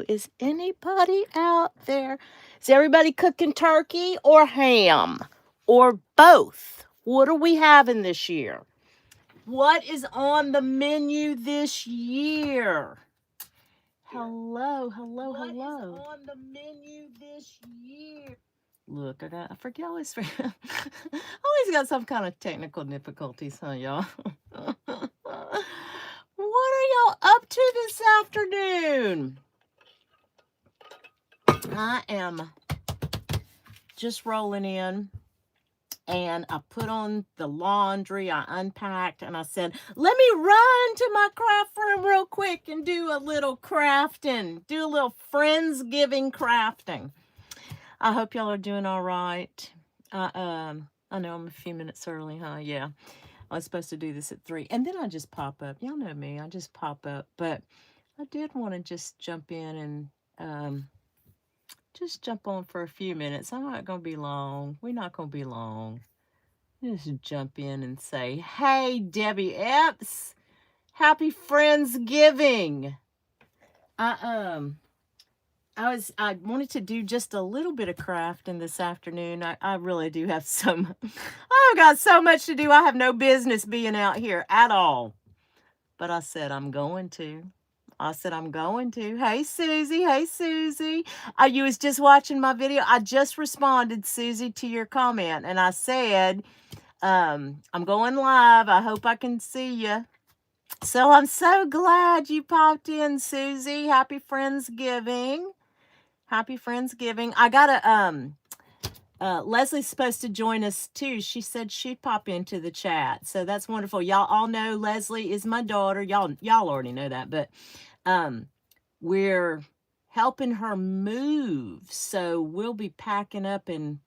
Is anybody out there? Is everybody cooking turkey or ham? Or both? What are we having this year? What is on the menu this year? Hello. What is on the menu this year? Look, I forget always always got some kind of technical difficulties, huh, y'all? What are y'all up to this afternoon? I am just rolling in, and I put on the laundry, I unpacked, and I said, let me run to my craft room real quick and do a little crafting, do a little Friendsgiving crafting. I hope y'all are doing all right. I know I'm a few minutes early, huh? Yeah. I was supposed to do this at 3, and then I just pop up. Y'all know me, I just pop up, but I did want to just jump in and just jump on for a few minutes. I'm not going to be long. We're not going to be long. Just jump in and say, hey, Debbie Epps, happy Friendsgiving. I wanted to do just a little bit of crafting this afternoon. I really do have I've got so much to do. I have no business being out here at all. But I said I'm going to. Hey, Susie. Hey, Susie. You was just watching my video. I just responded, Susie, to your comment. And I said, I'm going live. I hope I can see you. So I'm so glad you popped in, Susie. Happy Friendsgiving. Happy Friendsgiving. I got Leslie's supposed to join us too. She said she'd pop into the chat. So that's wonderful. Y'all all know Leslie is my daughter. Y'all already know that, but we're helping her move. So we'll be packing up and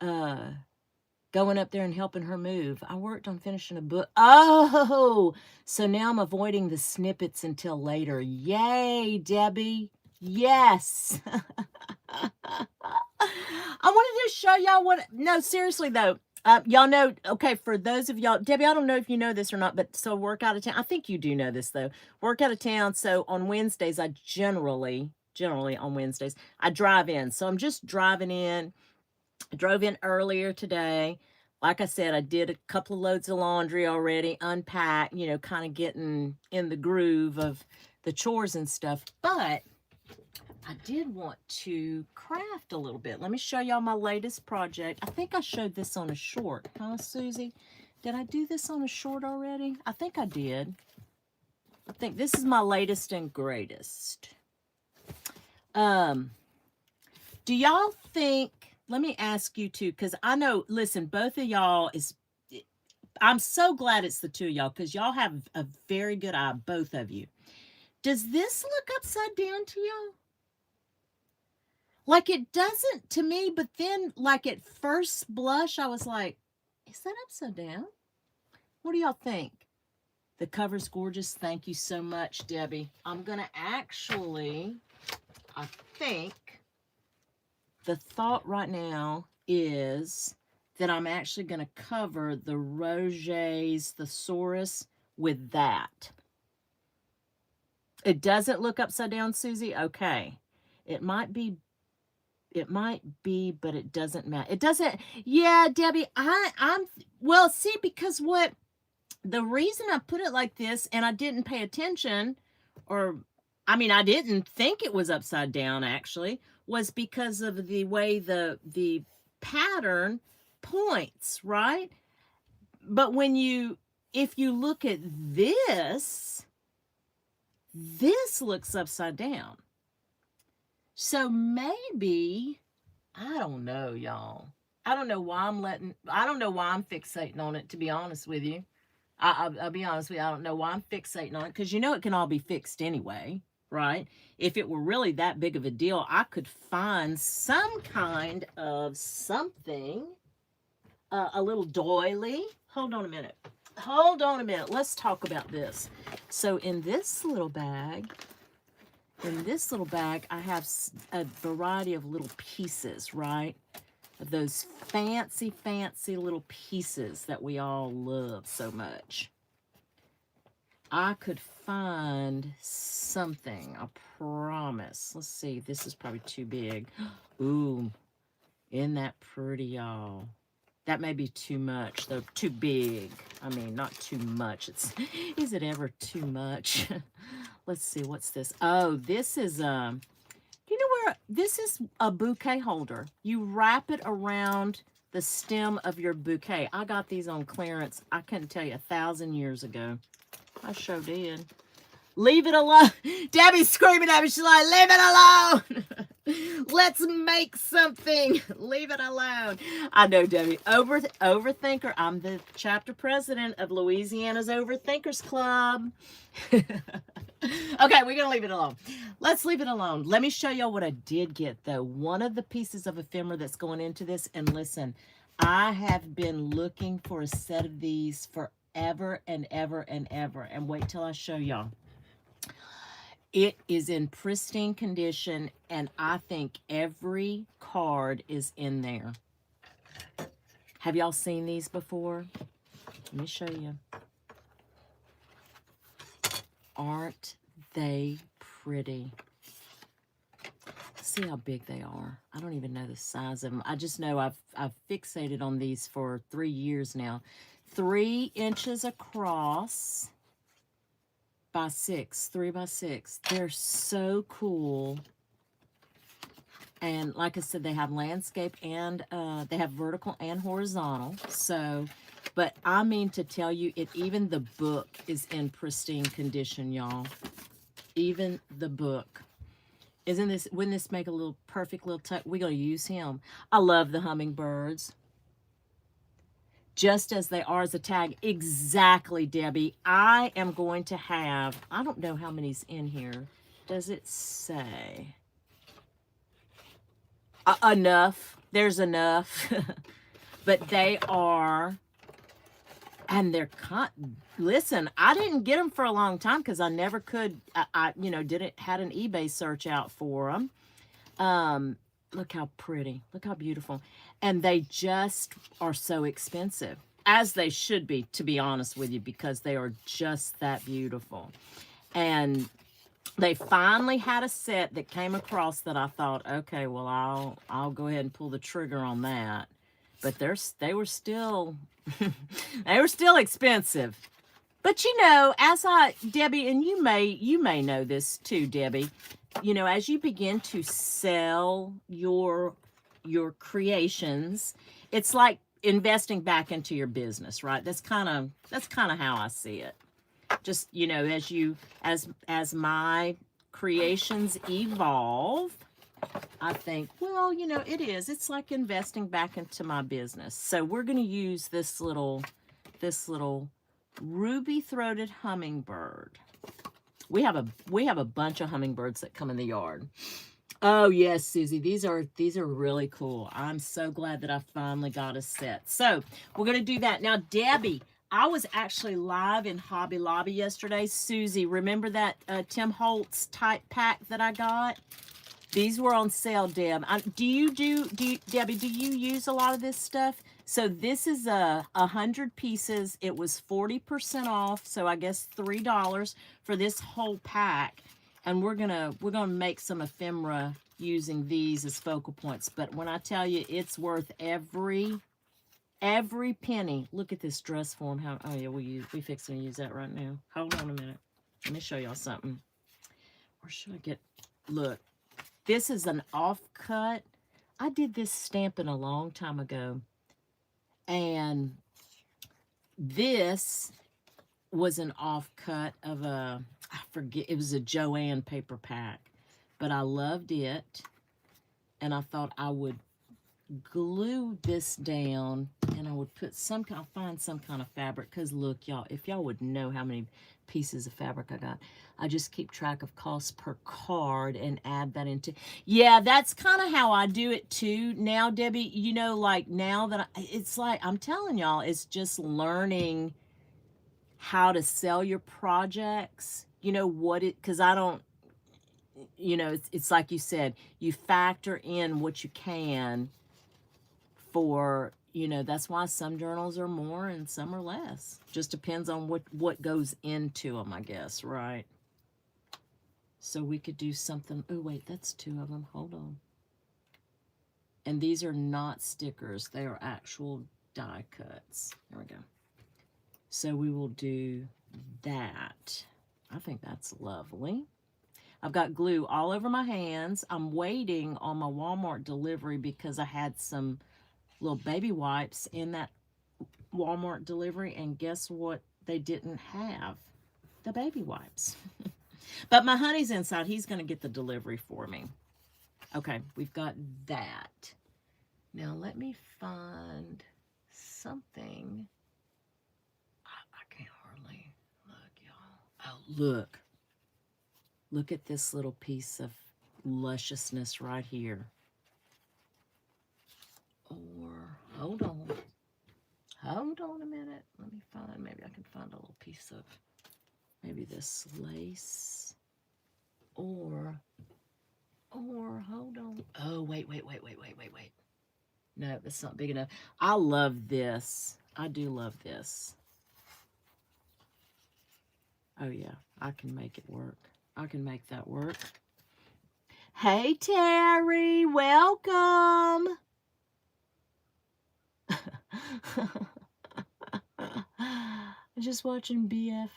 going up there and helping her move. I worked on finishing a book. Oh, so now I'm avoiding the snippets until later. Yay, Debbie. Yes. I wanted to show y'all no, seriously though. Y'all know, okay, for those of y'all, Debbie, I don't know if you know this or not, but so work out of town. I think you do know this though. Work out of town. So on Wednesdays, I generally on Wednesdays, I drive in. So I'm just driving in. I drove in earlier today. Like I said, I did a couple of loads of laundry already, unpacked, kind of getting in the groove of the chores and stuff. But I did want to craft a little bit. Let me show y'all my latest project. I think I showed this on a short, huh, Susie? Did I do this on a short already? I think I did. I think this is my latest and greatest. Do y'all think, let me ask you too, because I know, listen, both of y'all I'm so glad it's the two of y'all, because y'all have a very good eye, both of you. Does this look upside down to y'all? Like it doesn't to me, but then like at first blush, I was like, is that upside down? What do y'all think? The cover's gorgeous. Thank you so much, Debbie. I'm going to actually, I think the thought right now is that I'm actually going to cover the Roget's Thesaurus with that. It doesn't look upside down, Susie? Okay. It might be, but it doesn't matter. It doesn't, yeah, Debbie, well, see, because the reason I put it like this and I didn't pay attention, I didn't think it was upside down actually, was because of the way the pattern points, right? But if you look at this looks upside down. So maybe, I don't know, y'all. I don't know why I'm fixating on it, to be honest with you. I'll be honest with you. I don't know why I'm fixating on it, because it can all be fixed anyway, right? If it were really that big of a deal, I could find some kind of something, a little doily. Hold on a minute. Let's talk about this. So in this little bag, I have a variety of little pieces, right? Of those fancy little pieces that we all love so much. I could find something. I promise. Let's see. This is probably too big. Ooh, isn't that pretty, y'all? That may be too much, though. Too big. I mean, not too much. Is it ever too much? Let's see. What's this? Oh, this is you know where this is a bouquet holder. You wrap it around the stem of your bouquet. I got these on clearance. I couldn't tell you 1,000 years ago. I sure did. Leave it alone. Debbie's screaming at me. She's like, leave it alone. Let's make something. Leave it alone. I know, Debbie. Overthinker. I'm the chapter president of Louisiana's Overthinkers Club. Okay, we're going to leave it alone. Let's leave it alone. Let me show y'all what I did get, though. One of the pieces of ephemera that's going into this. And listen, I have been looking for a set of these forever and ever and ever. And wait till I show y'all. It is in pristine condition, and I think every card is in there. Have y'all seen these before? Let me show you. Aren't they pretty? See how big they are. I don't even know the size of them. I just know I've fixated on these for 3 years now. 3 inches across by 6, 3 by 6. They're so cool. And like I said, they have landscape and they have vertical and horizontal. So, but I mean to tell you, even the book is in pristine condition, y'all. Even the book. Wouldn't this make a little perfect little tuck? We're going to use him. I love the hummingbirds. Just as they are as a tag. Exactly, Debbie. I am going to have, I don't know how many's in here. Does it say? Enough. There's enough. But they are, and they're, listen, I didn't get them for a long time because I never could, had an eBay search out for them. Look how pretty. Look how beautiful. And they just are so expensive, as they should be, to be honest with you, because they are just that beautiful. And they finally had a set that came across that I thought, okay, well, I'll go ahead and pull the trigger on that. But they were still they were still expensive. But Debbie, and you may know this too, Debbie. As you begin to sell your creations, it's like investing back into your business, right? That's kind of how I see it. Just, as my creations evolve, I think, well, it's like investing back into my business. So we're going to use this little ruby-throated hummingbird. We have a bunch of hummingbirds that come in the yard. Oh yes, Susie, these are really cool. I'm so glad that I finally got a set. So we're gonna do that now, Debbie. I was actually live in Hobby Lobby yesterday. Susie, remember that Tim Holtz type pack that I got? These were on sale, Deb. Debbie, do you use a lot of this stuff? So this is 100 pieces. It was 40% off, so I guess $3 for this whole pack. And we're gonna make some ephemera using these as focal points. But when I tell you, it's worth every penny. Look at this dress form. Oh yeah, we fixing to use that right now. Hold on a minute. Let me show y'all something. Where should I get? Look, this is an offcut. I did this stamping a long time ago. And this was an offcut of I forget, it was a Joanne paper pack. But I loved it. And I thought I would glue this down and I would find some kind of fabric. Because look, y'all, if y'all would know how many pieces of fabric I got. I just keep track of costs per card and add that into. Yeah, that's kind of how I do it too. Now, Debbie, like now that it's like, I'm telling y'all, it's just learning how to sell your projects. Because I don't, it's like you said, you factor in what you can for, you know, that's why some journals are more and some are less. Just depends on what goes into them, I guess, right? So we could do something. Oh, wait, that's 2 of them. Hold on. And these are not stickers. They are actual die cuts. There we go. So we will do that. I think that's lovely. I've got glue all over my hands. I'm waiting on my Walmart delivery because I had some little baby wipes in that Walmart delivery, and guess what they didn't have? The baby wipes. But my honey's inside. He's going to get the delivery for me. Okay, we've got that. Now let me find something. I can't hardly look, y'all. Oh, look. Look at this little piece of lusciousness right here. Or, hold on. Hold on a minute. Let me find, maybe I can find a little piece of, maybe this lace. Or, hold on. Oh, wait. No, that's not big enough. I love this. I do love this. Oh, yeah, I can make it work. I can make that work. Hey, Terry, welcome. I'm just watching BF,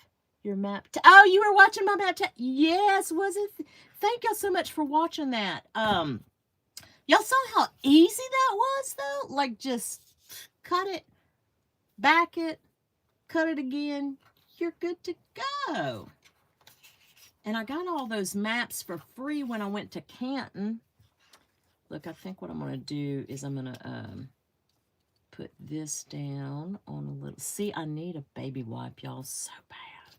your map. Oh, you were watching my map. Yes, was it? Thank y'all so much for watching that. Y'all saw how easy that was, though? Like, just cut it, back it, cut it again. You're good to go. And I got all those maps for free when I went to Canton. Look, I think what I'm going to do is I'm going to put this down on a little... See, I need a baby wipe, y'all, so bad.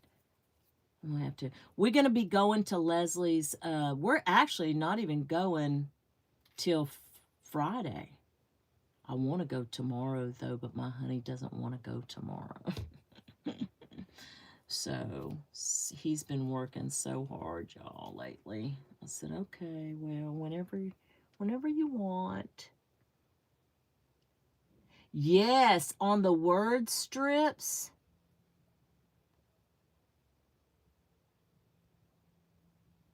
I'm going to have to... We're going to be going to Leslie's... we're actually not even going till Friday. I want to go tomorrow, though, but my honey doesn't want to go tomorrow. So he's been working so hard, y'all, lately. I said, okay, well, whenever you want. Yes, on the word strips.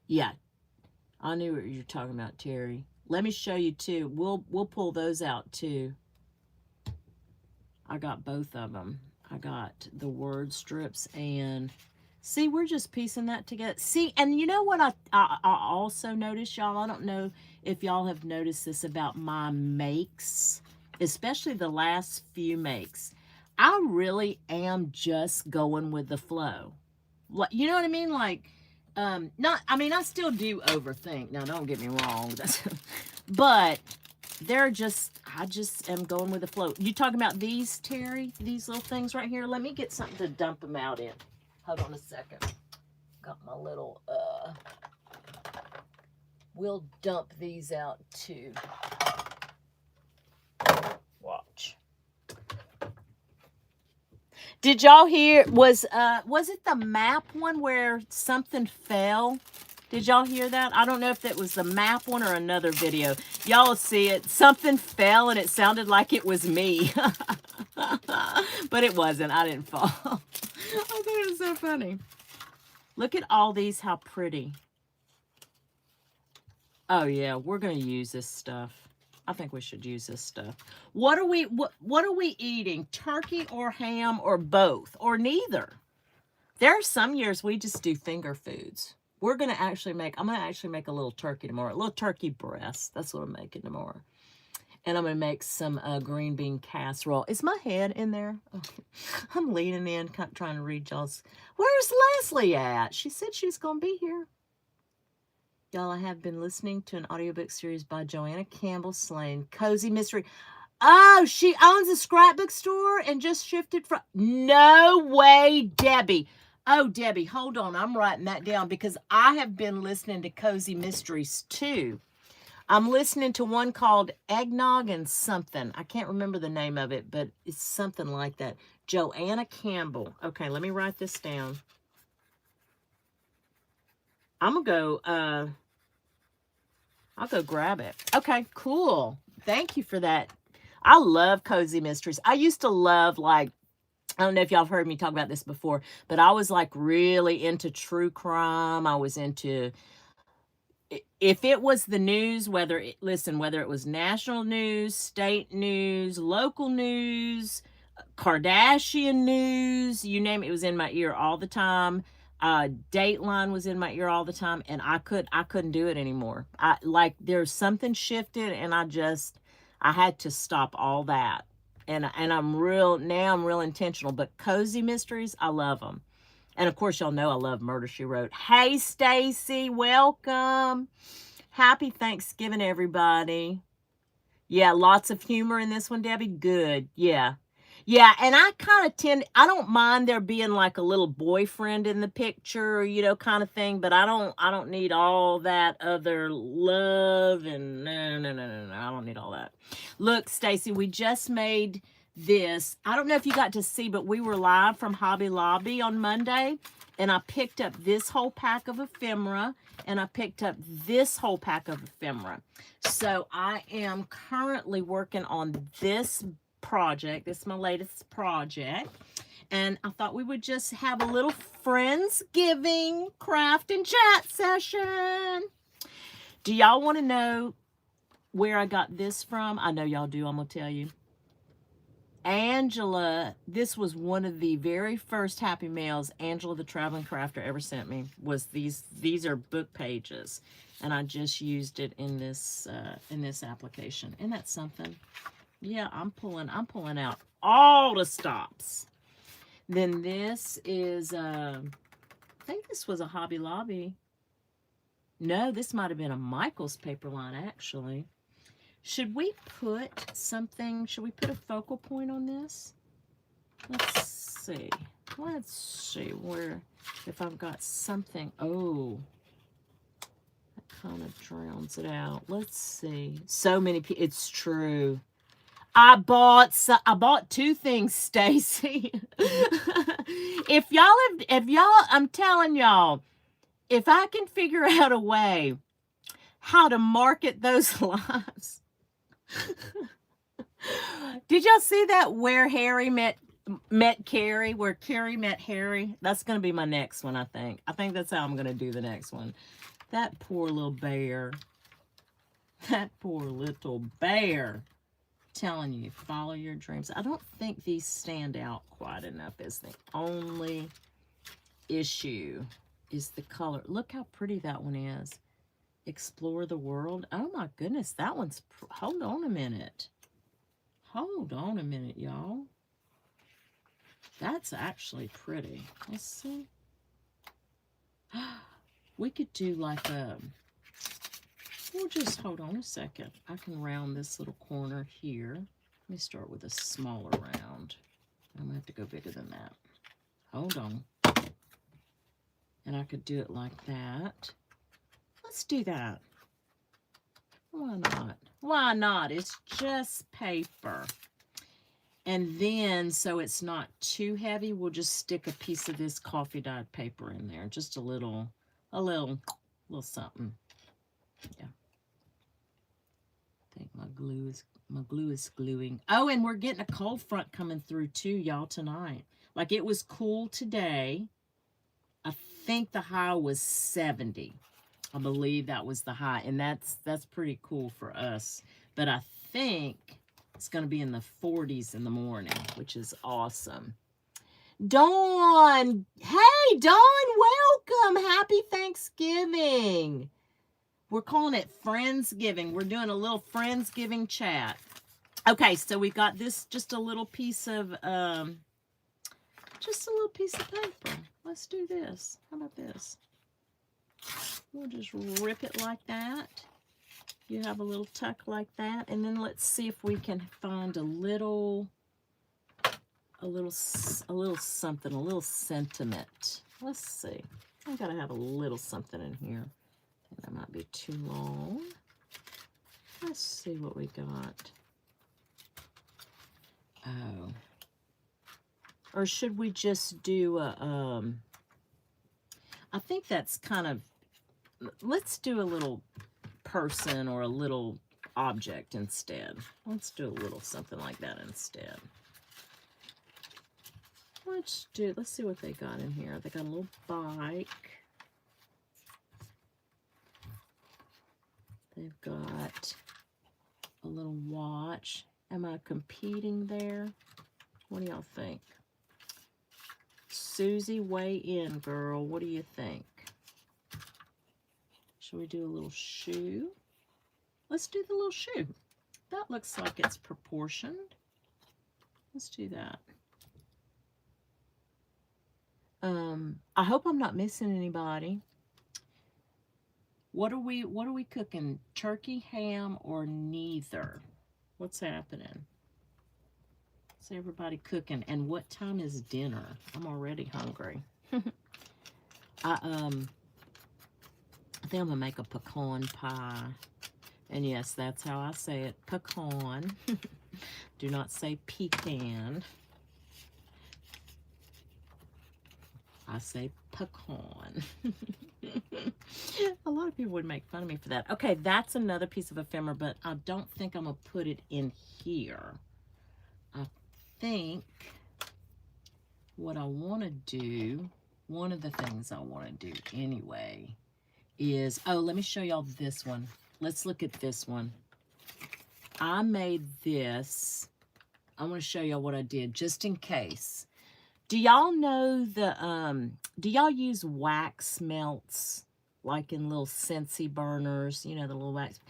Yeah, I knew what you're talking about, Terry. Let me show you too. We'll pull those out too. I got both of them. I got the word strips, and see, we're just piecing that together. See, and you know what I also noticed, y'all? I don't know if y'all have noticed this about my makes, especially the last few makes. I really am just going with the flow. You know what I mean? Like, I still do overthink. Now, don't get me wrong. But I just am going with the flow. You talking about these, Terry? These little things right here? Let me get something to dump them out in. Hold on a second. Got my little, we'll dump these out too. Watch. Did y'all hear, was it the map one where something fell? Did y'all hear that? I don't know if that was the map one or another video. Y'all will see it. Something fell and it sounded like it was me. But it wasn't. I didn't fall. I thought it was so funny. Look at all these, how pretty. Oh yeah, we're going to use this stuff. I think we should use this stuff. What are we eating? Turkey or ham or both or neither? There are some years we just do finger foods. I'm going to actually make a little turkey tomorrow. A little turkey breast. That's what I'm making tomorrow. And I'm going to make some green bean casserole. Is my head in there? Oh, I'm leaning in, trying to read y'all's. Where's Leslie at? She said she was going to be here. Y'all, I have been listening to an audiobook series by Joanna Campbell Slane, Cozy Mystery. Oh, she owns a scrapbook store and just shifted from... No way, Debbie. Oh, Debbie, hold on. I'm writing that down because I have been listening to Cozy Mysteries too. I'm listening to one called Eggnog and something. I can't remember the name of it, but it's something like that. Joanna Campbell. Okay, let me write this down. I'm going to go, I'll go grab it. Okay, cool. Thank you for that. I love cozy mysteries. I used to love, like, I don't know if y'all have heard me talk about this before, but I was like really into true crime. I was into, if it was the news, whether it was national news, state news, local news, Kardashian news, you name it, it was in my ear all the time. Dateline was in my ear all the time, and I couldn't do it anymore. I like there's something shifted, and I had to stop all that. And I'm real intentional. But cozy mysteries, I love them. And of course, y'all know I love Murder She Wrote. Hey, Stacy, welcome. Happy Thanksgiving, everybody. Yeah, lots of humor in this one, Debbie. Good. Yeah. Yeah, and I kind of I don't mind there being like a little boyfriend in the picture, kind of thing, but I don't need all that other love and no. I don't need all that. Look, Stacy, we just made this. I don't know if you got to see, but we were live from Hobby Lobby on Monday, and I picked up this whole pack of ephemera, and I picked up this whole pack of ephemera. So I am currently working on this project. This is my latest project. And I thought we would just have a little Friendsgiving craft and chat session. Do y'all want to know where I got this from? I know y'all do. I'm going to tell you. Angela, this was one of the very first Happy Mails Angela the Traveling Crafter ever sent me, was these are book pages, and I just used it in this application. Isn't that something? Yeah, I'm pulling out all the stops. Then this is I think this was a Hobby Lobby. No, this might have been a Michaels paper line, actually. Should we put a focal point on this? Let's see if I've got something. Oh, that kind of drowns it out. Let's see. So many people. It's true. I bought two things, Stacy. I'm telling y'all, if I can figure out a way how to market those lives. Did y'all see that where Harry met Carrie, where Carrie met Harry? That's going to be my next one, I think. I think that's how I'm going to do the next one. That poor little bear. Telling you, follow your dreams. I don't think these stand out quite enough. Is the only issue is the color. Look how pretty that one is. Explore the world. Oh my goodness, that one's, hold on a minute, y'all. That's actually pretty. Let's see. We could do like we'll just hold on a second. I can round this little corner here. Let me start with a smaller round. I'm gonna have to go bigger than that. Hold on. And I could do it like that. Let's do that. Why not? Why not? It's just paper. And then, so it's not too heavy, we'll just stick a piece of this coffee dyed paper in there. Just a little something. Yeah. I think my glue is gluing. Oh, and we're getting a cold front coming through too, y'all, tonight. Like, it was cool today. I think the high was 70. I believe that was the high, and that's pretty cool for us. But I think it's going to be in the 40s in the morning, which is awesome. Dawn, hey, Dawn, welcome. Happy Thanksgiving. We're calling it Friendsgiving. We're doing a little Friendsgiving chat. Okay, so we got this, just a little piece of paper. Let's do this. How about this? We'll just rip it like that. You have a little tuck like that, and then let's see if we can find a little something, a little sentiment. Let's see. I gotta have a little something in here. I think that might be too long. Let's see what we got. Oh. Or should we just do a, I think that's kind of, let's do a little person or a little object instead. Let's do a little something like that instead. Let's see what they got in here. They got a little bike. They've got a little watch. Am I competing there? What do y'all think? Susie, weigh in, girl. What do you think? Should we do a little shoe? Let's do the little shoe. That looks like it's proportioned. Let's do that. I hope I'm not missing anybody. What are we cooking? Turkey, ham, or neither? What's happening? What's everybody cooking? And what time is dinner? I'm already hungry. I think I'm gonna make a pecan pie. And yes, that's how I say it. Pecan. Do not say pecan. I say pecan. A lot of people would make fun of me for that. Okay, that's another piece of ephemera, but I don't think I'm going to put it in here. I think what I want to do, one of the things I want to do anyway, is, oh, let me show y'all this one. Let's look at this one. I made this. I want to show y'all what I did, just in case. Do y'all know the, do y'all use wax melts, like in little Scentsy burners, you know, the little wax?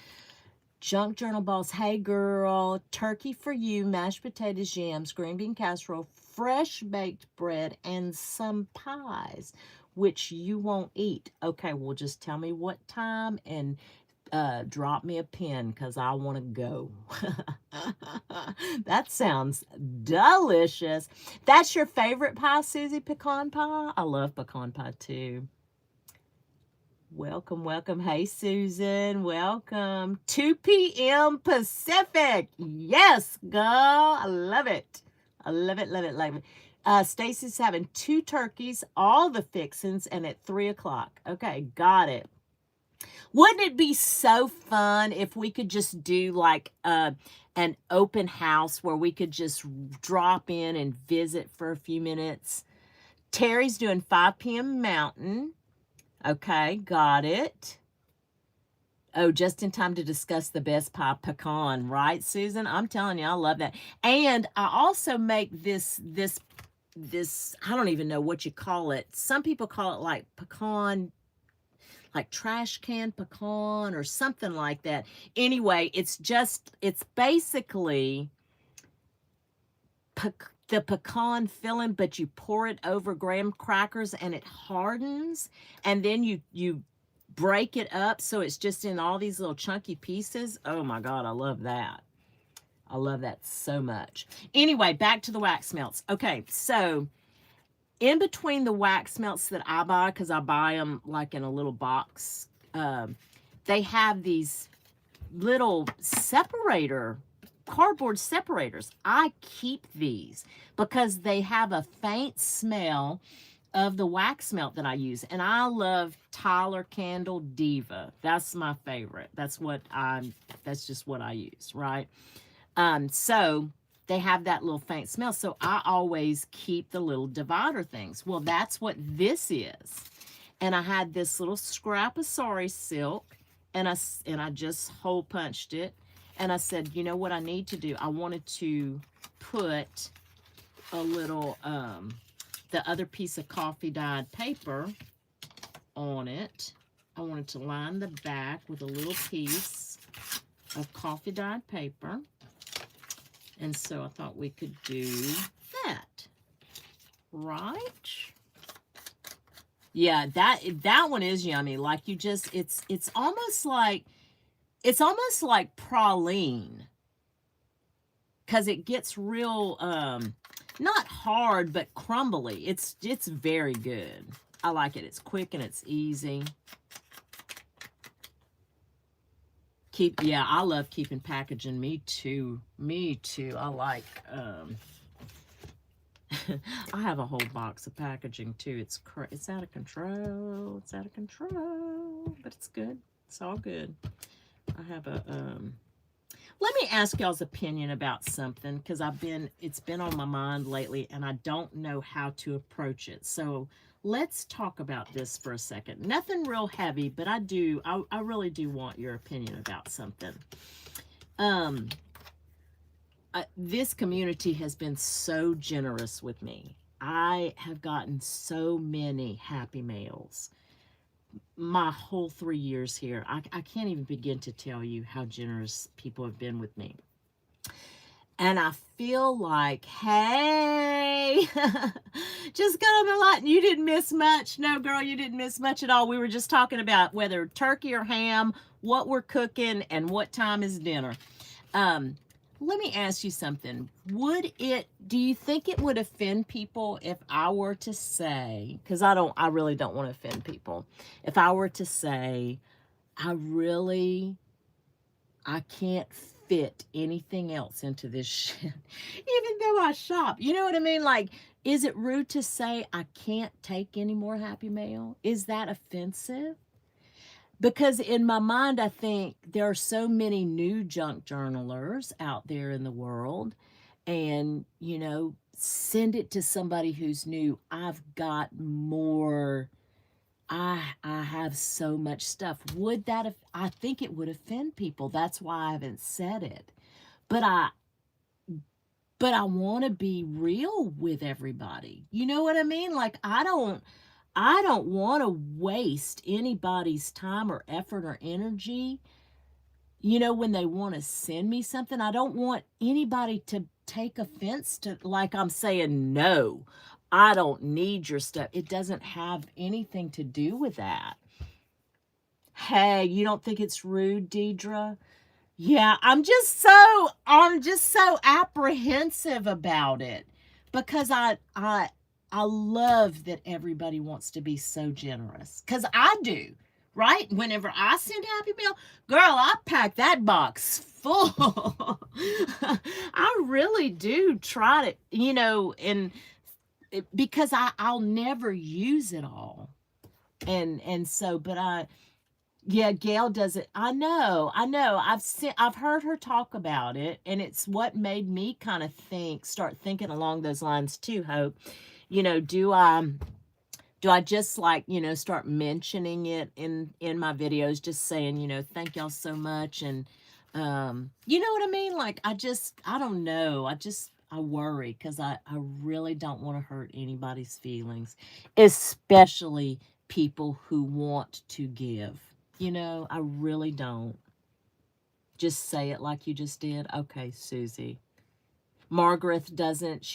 Junk journal balls. Hey, girl, turkey for you, mashed potatoes, yams, green bean casserole, fresh baked bread, and some pies, which you won't eat. Okay, well, just tell me what time and drop me a pin because I want to go. That sounds delicious. That's your favorite pie, Susie? Pecan pie? I love pecan pie too. Welcome, welcome. Hey, Susan. Welcome. 2 p.m. Pacific. Yes, girl. I love it. I love it, love it, love it. Stacy's having 2 turkeys, all the fixings, and at 3 o'clock. Okay, got it. Wouldn't it be so fun if we could just do like an open house where we could just drop in and visit for a few minutes? Terry's doing 5 p.m. Mountain. Okay, got it. Oh, just in time to discuss the best pie, pecan, right, Susan? I'm telling you, I love that. And I also make this, I don't even know what you call it. Some people call it like pecan, like trash can pecan or something like that. Anyway, it's basically the pecan filling, but you pour it over graham crackers and it hardens, and then you break it up so it's just in all these little chunky pieces. Oh my God, I love that. I love that so much. Anyway, back to the wax melts. Okay, so in between the wax melts that I buy, because I buy them like in a little box, they have these little cardboard separators. I keep these because they have a faint smell of the wax melt that I use. And I love Tyler Candle Diva. That's my favorite. That's just what I use, right? So they have that little faint smell. So I always keep the little divider things. Well, that's what this is. And I had this little scrap of sari silk, and I just hole punched it. And I said, you know what I need to do? I wanted to put a little, the other piece of coffee dyed paper on it. I wanted to line the back with a little piece of coffee dyed paper. And so I thought we could do that, right? Yeah, that one is yummy. Like you just, it's almost like praline, because it gets real, not hard, but crumbly. It's very good. I like it. It's quick and it's easy. Yeah, I love keeping packaging. Me too. I like, I have a whole box of packaging too. It's out of control. It's out of control, but it's good. It's all good. I have a, let me ask y'all's opinion about something, because it's been on my mind lately and I don't know how to approach it. So let's talk about this for a second. Nothing real heavy, but I really do want your opinion about something. This community has been so generous with me. I have gotten so many happy mails my whole 3 years here. I can't even begin to tell you how generous people have been with me. And I feel like, hey, just got on the lot and you didn't miss much. No, girl, you didn't miss much at all. We were just talking about whether turkey or ham, what we're cooking, and what time is dinner. Let me ask you something. Do you think it would offend people if I were to say, because I really don't want to offend people. If I were to say, I can't fit anything else into this shit, even though I shop. You know what I mean? Like, is it rude to say I can't take any more Happy Mail? Is that offensive? Because in my mind, I think there are so many new junk journalers out there in the world, and, send it to somebody who's new. I've got more. I have so much stuff. I think it would offend people. That's why I haven't said it. But I want to be real with everybody. You know what I mean? Like, I don't want to waste anybody's time or effort or energy, when they want to send me something. I don't want anybody to take offense to, like, I'm saying, no, I don't need your stuff. It doesn't have anything to do with that. Hey, you don't think it's rude, Deidre? Yeah, I'm just so apprehensive about it, because I love that everybody wants to be so generous, because I do, right? Whenever I send Happy Mail, girl, I pack that box full. I really do try to, because I'll never use it all. And so, but yeah, Gail does it. I know. I've heard her talk about it, and it's what made me kind of start thinking along those lines too, Hope. Do I just, like, start mentioning it in my videos, just saying, thank y'all so much, and you know what I mean? Like, I don't know. I worry, because I really don't want to hurt anybody's feelings, especially people who want to give. I really don't. Just say it like you just did. Okay, Susie. Margaret doesn't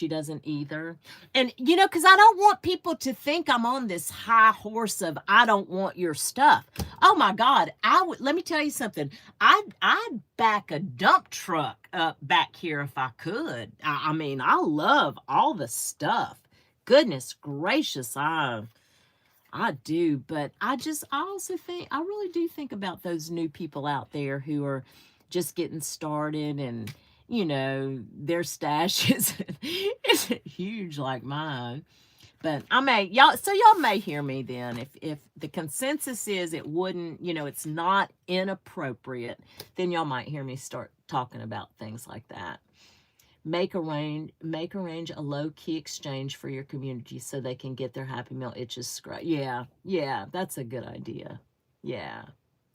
either. And, because I don't want people to think I'm on this high horse of, I don't want your stuff. Oh my God. Let me tell you something. I'd back a dump truck up back here if I could. I mean, I love all the stuff. Goodness gracious. I do, but I also think, I really do think about those new people out there who are just getting started, and, their stash isn't huge like mine. But y'all may hear me then. If the consensus is it wouldn't, it's not inappropriate, then y'all might hear me start talking about things like that. Make arrange a low-key exchange for your community so they can get their Happy Meal itches scratched. Yeah, that's a good idea. Yeah,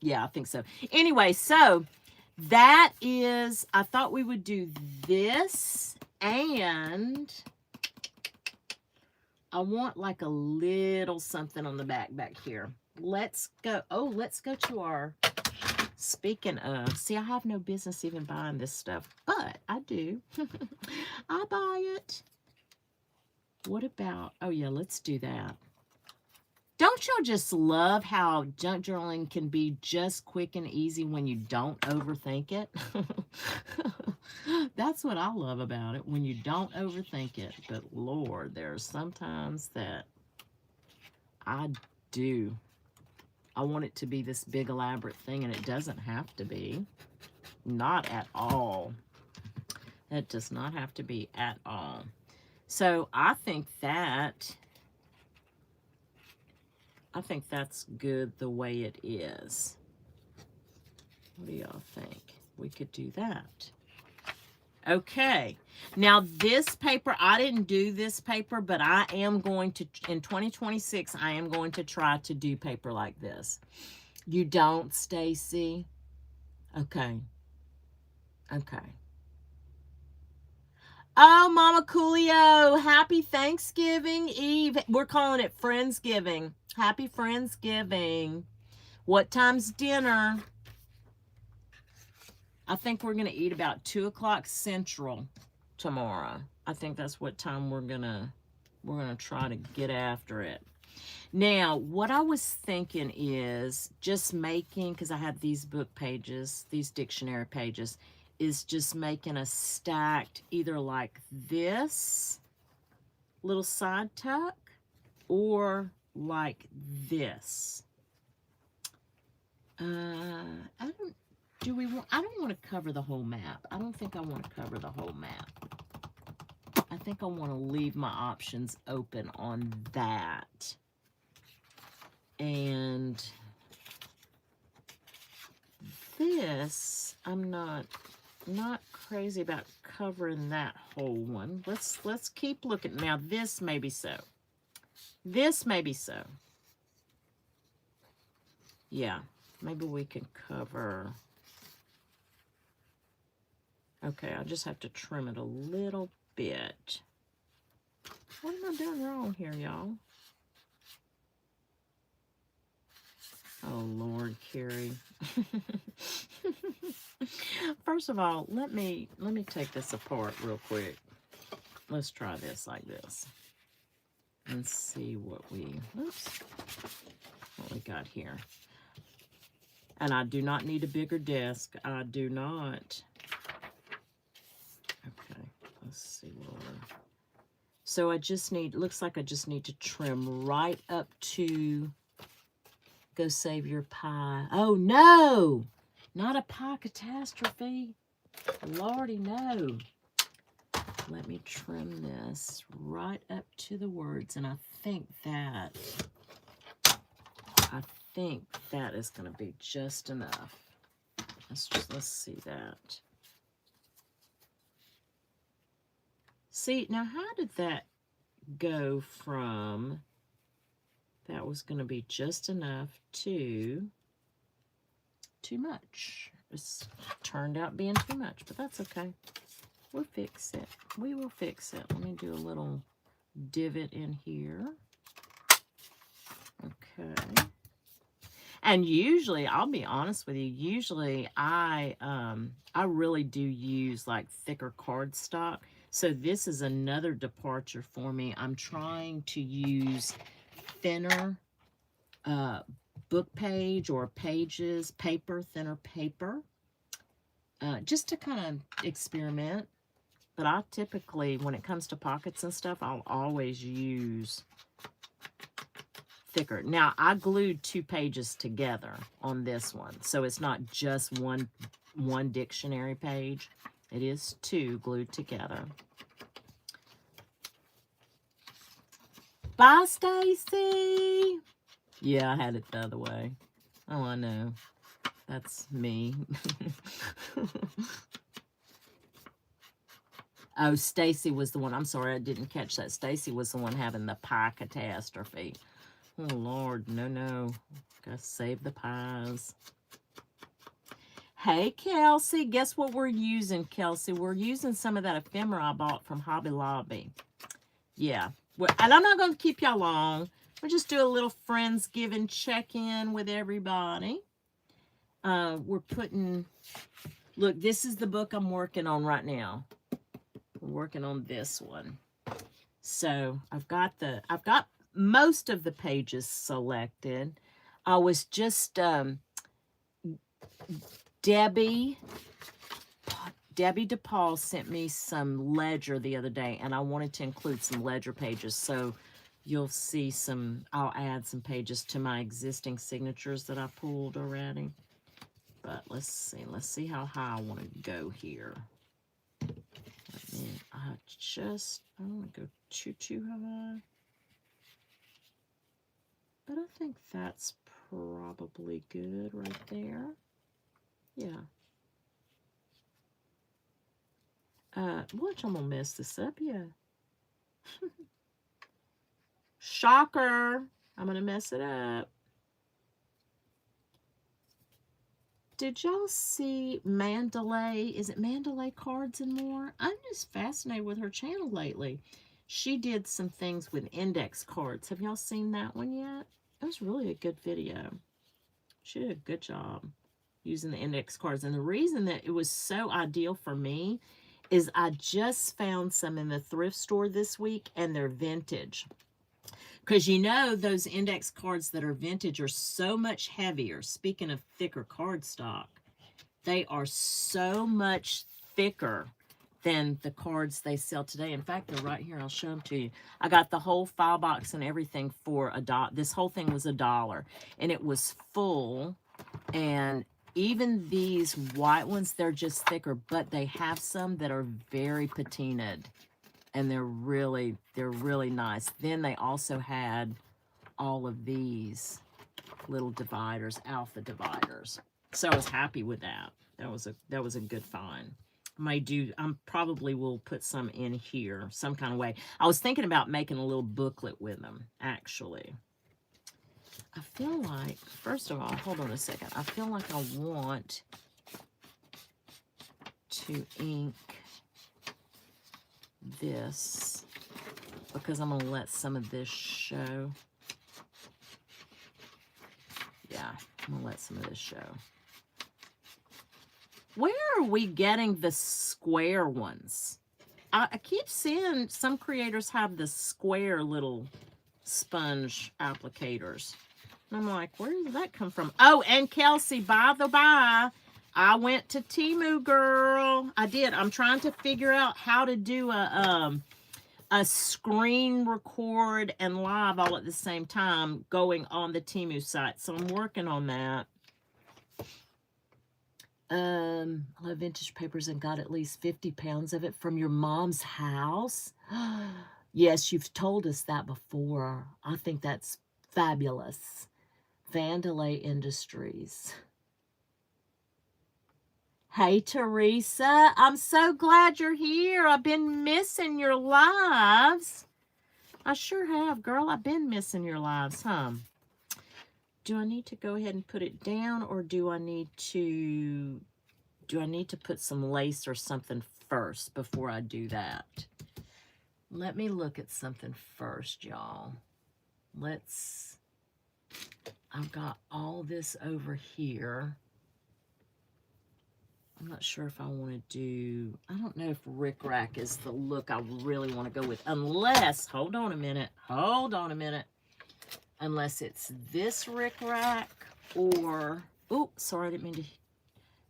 I think so. Anyway, so that is, I thought we would do this, and I want like a little something on the back here. Let's go to our, speaking of, see, I have no business even buying this stuff, but I do. I buy it. What about, oh yeah, let's do that. Don't y'all just love how junk journaling can be just quick and easy when you don't overthink it? That's what I love about it, when you don't overthink it. But Lord, there are sometimes that I do. I want it to be this big elaborate thing, and it doesn't have to be. Not at all. It does not have to be at all. So I think that's good the way it is. What do y'all think? We could do that. Okay, now this paper, I didn't do this paper, but I am going to, in 2026, I am going to try to do paper like this. You don't, Stacy? Okay. Okay. Oh, Mama Coolio, happy Thanksgiving Eve. We're calling it Friendsgiving. Happy Friendsgiving. What time's dinner? I think we're going to eat about 2 o'clock Central tomorrow. I think that's what time we're going to try to get after it. Now, what I was thinking is just making, because I have these book pages, these dictionary pages, is just making a stacked either like this little side tuck or like this. I don't want to cover the whole map. I don't think I want to cover the whole map. I think I want to leave my options open on that. And this, I'm not crazy about covering that whole one. Let's keep looking. Now this may be so. This may be so. Yeah, maybe we can cover. Okay, I just have to trim it a little bit. What am I doing wrong here, y'all? Oh, Lord, Carrie. First of all, let me take this apart real quick. Let's try this like this. And see what we got here. And I do not need a bigger desk. I do not. Okay, let's see what we're... So I just need, looks like I just need to trim right up to Go Save Your Pie. Oh, no! Not a pie catastrophe. Lordy, no. Let me trim this right up to the words, and I think that is going to be just enough. Let's see that. See, now how did that go from that was going to be just enough to too much? It's turned out being too much, but that's okay. We'll fix it. We will fix it. Let me do a little divot in here. Okay. And usually, I'll be honest with you, usually I really do use like thicker cardstock. So this is another departure for me. I'm trying to use thinner book page or pages, thinner paper, just to kind of experiment. But I typically, when it comes to pockets and stuff, I'll always use thicker. Now, I glued 2 pages together on this one. So it's not just one dictionary page. It is 2 glued together. Bye, Stacy. Yeah, I had it the other way. Oh, I know. That's me. Oh, Stacy was the one. I'm sorry, I didn't catch that. Stacy was the one having the pie catastrophe. Oh, Lord, no. Gotta save the pies. Hey, Kelsey. Guess what we're using, Kelsey? We're using some of that ephemera I bought from Hobby Lobby. Yeah. And I'm not going to keep y'all long. We'll just do a little Friendsgiving check-in with everybody. We're putting... Look, this is the book I'm working on right now. We're working on this one. So I've got most of the pages selected. I was just Debbie DePaul sent me some ledger the other day, and I wanted to include some ledger pages. So you'll see I'll add some pages to my existing signatures that I pulled already. But let's see how high I want to go here. I don't want to go too high. But I think that's probably good right there. Yeah. Watch, I'm gonna mess this up, yeah. Shocker. I'm gonna mess it up. Did y'all see Mandalay? Is it Mandalay Cards and More? I'm just fascinated with her channel lately. She did some things with index cards. Have y'all seen that one yet? It was really a good video. She did a good job using the index cards. And the reason that it was so ideal for me is I just found some in the thrift store this week, and they're vintage. Because you know those index cards that are vintage are so much heavier. Speaking of thicker cardstock, they are so much thicker than the cards they sell today. In fact, they're right here. I'll show them to you. I got the whole file box and everything for $1. This whole thing was $1, and it was full. And even these white ones, they're just thicker, but they have some that are very patinaed, and they're really nice. Then they also had all of these little dividers, alpha dividers. So I was happy with that. That was a good find. I probably will put some in here some kind of way. I was thinking about making a little booklet with them, actually. I feel like, first of all, hold on a second. I feel like I want to ink this because I'm going to let some of this show. Yeah, I'm going to let some of this show. Where are we getting the square ones? I keep seeing some creators have the square little sponge applicators. And I'm like, where did that come from? Oh, and Kelsey, by the by, I went to Temu, girl. I did. I'm trying to figure out how to do a screen record and live all at the same time going on the Temu site. So I'm working on that. I love vintage papers and got at least 50 pounds of it from your mom's house. Yes, you've told us that before. I think that's fabulous. Vandalay Industries. Hey, Teresa. I'm so glad you're here. I've been missing your lives. I sure have, girl. I've been missing your lives, huh? Do I need to go ahead and put it down, or do I need to put some lace or something first before I do that? Let me look at something first, y'all. I've got all this over here. I'm not sure if I want to do, I don't know if rickrack is the look I really want to go with, unless, hold on a minute, unless it's this rickrack or, oh, sorry, I didn't mean to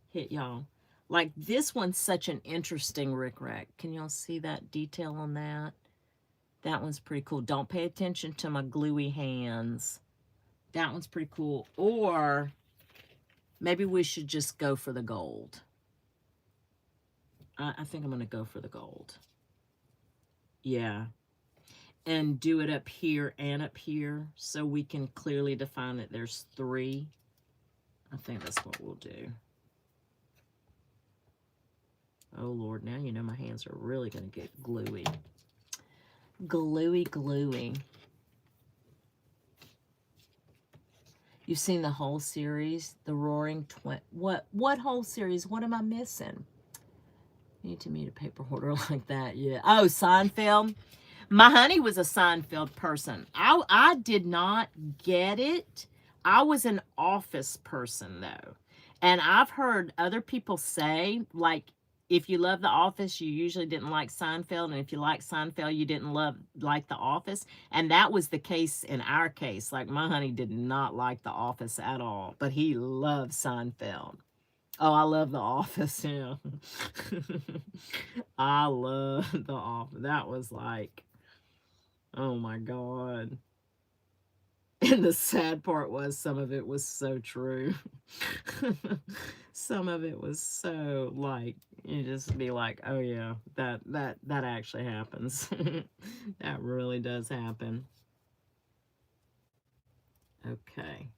hit y'all. Like, this one's such an interesting rickrack. Can y'all see that detail on that? That one's pretty cool. Don't pay attention to my gluey hands. That one's pretty cool. Or maybe we should just go for the gold. I think I'm going to go for the gold. Yeah. And do it up here and up here so we can clearly define that there's 3. I think that's what we'll do. Oh, Lord, now you know my hands are really going to get gluey. Gluey. You've seen the whole series, The Roaring Twenties. What whole series? What am I missing? You need to meet a paper hoarder like that. Yeah. Oh, Seinfeld. My honey was a Seinfeld person. I did not get it. I was an Office person, though. And I've heard other people say, like, if you love The Office, you usually didn't like Seinfeld. And if you like Seinfeld, you didn't like The Office. And that was the case in our case. Like, my honey did not like The Office at all. But he loved Seinfeld. Oh, I love The Office, yeah. I love The Office. That was like, oh my God. And the sad part was some of it was so true. Some of it was so, like, you just be like, oh yeah, that actually happens. That really does happen. Okay.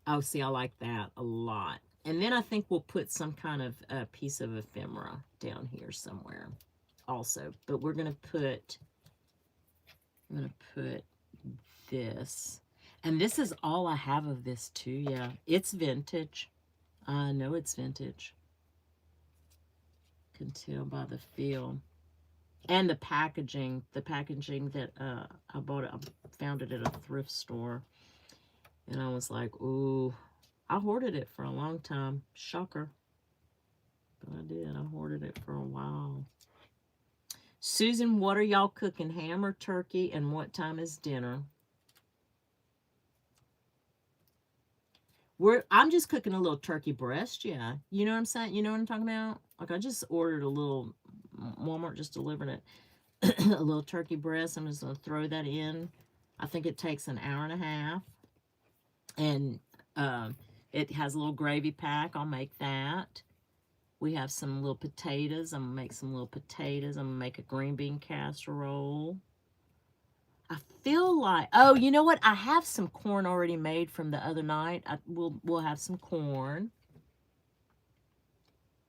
Oh, see, I like that a lot. And then I think we'll put some kind of piece of ephemera down here somewhere also. But I'm going to put this. And this is all I have of this too. Yeah, it's vintage. I know it's vintage. Can tell by the feel. And the packaging that I bought it, I found it at a thrift store. And I was like, ooh, I hoarded it for a long time. Shocker. But I did. I hoarded it for a while. Susan, what are y'all cooking? Ham or turkey? And what time is dinner? I'm just cooking a little turkey breast, yeah. You know what I'm saying? You know what I'm talking about? Like, I just ordered a little, Walmart just delivered it, a little turkey breast. I'm just going to throw that in. I think it takes an hour and a half. And it has a little gravy pack. I'll make that. We have some little potatoes. I'm going to make some little potatoes. I'm going to make a green bean casserole. I feel like, oh, you know what? I have some corn already made from the other night. We'll have some corn.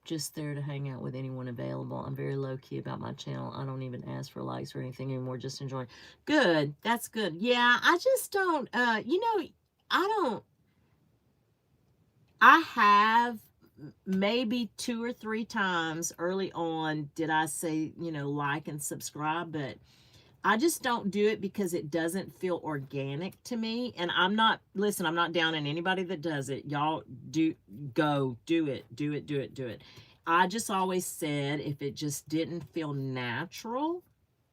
Just there to hang out with anyone available. I'm very low-key about my channel. I don't even ask for likes or anything anymore. Just enjoying. Good. That's good. Yeah, I just don't, you know, I have maybe 2 or 3 times early on did I say, you know, like and subscribe, but I just don't do it because it doesn't feel organic to me. And I'm not, listen, I'm not down on anybody that does it. Y'all do it. I just always said if it just didn't feel natural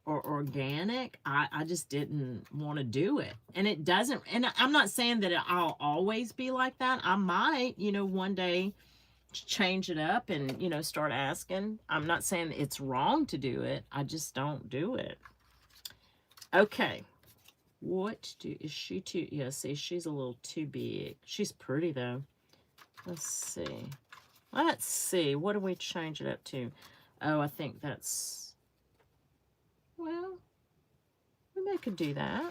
or organic, I just didn't want to do it. And it doesn't, and I'm not saying that I'll always be like that. I might, you know, one day change it up and, you know, start asking. I'm not saying it's wrong to do it. I just don't do it. Okay, is she too, yeah, see, she's a little too big. She's pretty, though. Let's see, what do we change it up to? Oh, I think that's, well, we may could do that.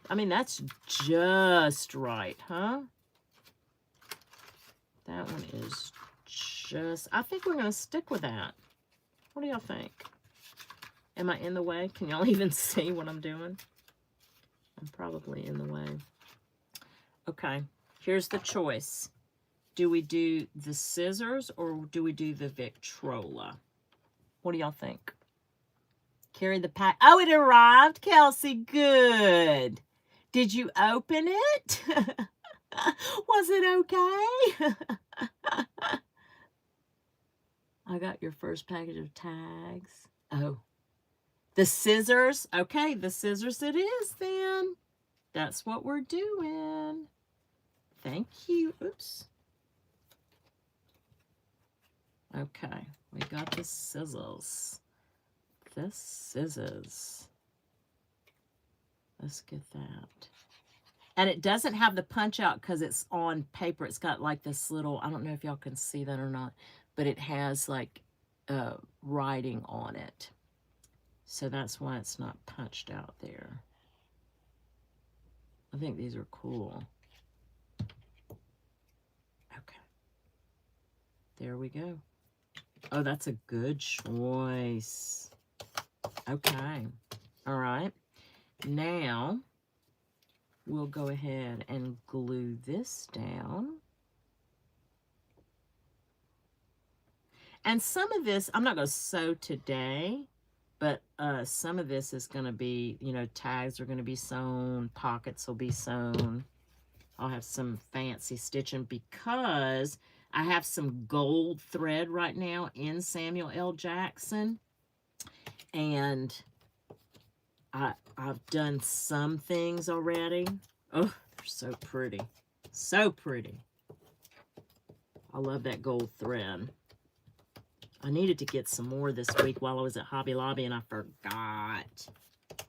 I mean, that's just right, huh? That one is just, I think we're going to stick with that. What do y'all think? Am I in the way? Can y'all even see what I'm doing? I'm probably in the way. Okay, here's the choice. Do we do the scissors or do we do the Victrola? What do y'all think? Carry the pack. Oh, it arrived, Kelsey. Good. Did you open it? Was it okay? I got your first package of tags. Oh. The scissors. Okay, the scissors it is then. That's what we're doing. Thank you. Oops. Okay, we got the scissors. The scissors. Let's get that. And it doesn't have the punch out because it's on paper. It's got like this little, I don't know if y'all can see that or not, but it has like writing on it. So that's why it's not punched out there. I think these are cool. Okay. There we go. Oh, that's a good choice. Okay. All right. Now, we'll go ahead and glue this down. And some of this, I'm not going to sew today, but some of this is going to be, you know, tags are going to be sewn, pockets will be sewn. I'll have some fancy stitching because I have some gold thread right now in Samuel L. Jackson. And I've done some things already. Oh, they're so pretty. So pretty. I love that gold thread. I needed to get some more this week while I was at Hobby Lobby, and I forgot.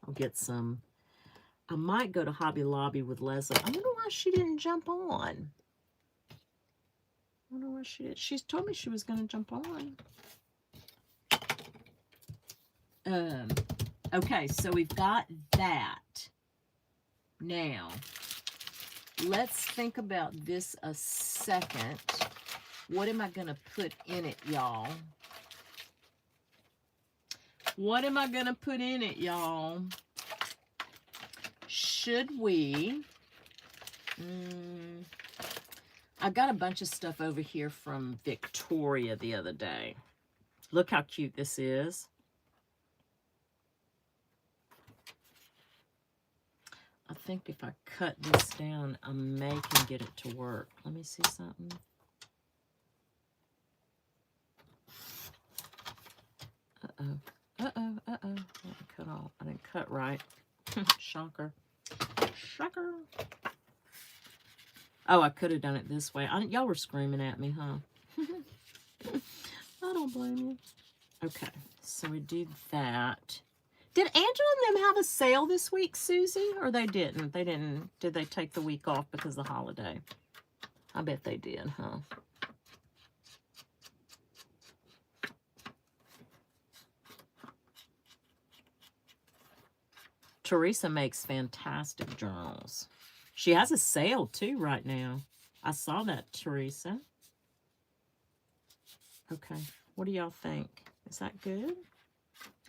I'll get some. I might go to Hobby Lobby with Leslie. I wonder why she didn't jump on. I wonder why she did. She's told me she was going to jump on. Okay, so we've got that. Now, let's think about this a second. What am I going to put in it, y'all? What am I going to put in it, y'all? Should we... I got a bunch of stuff over here from Victoria the other day. Look how cute this is. I think if I cut this down, I may can get it to work. Let me see something. Uh-oh. Uh-oh. Uh-oh. I didn't cut off. I didn't cut right. Shocker. Shocker. Oh, I could have done it this way. Y'all were screaming at me, huh? I don't blame you. Okay, so we do that. Did Angela and them have a sale this week, Susie? Or they didn't? They didn't. Did they take the week off because of the holiday? I bet they did, huh? Teresa makes fantastic journals. She has a sale, too, right now. I saw that, Teresa. Okay, what do y'all think? Is that good?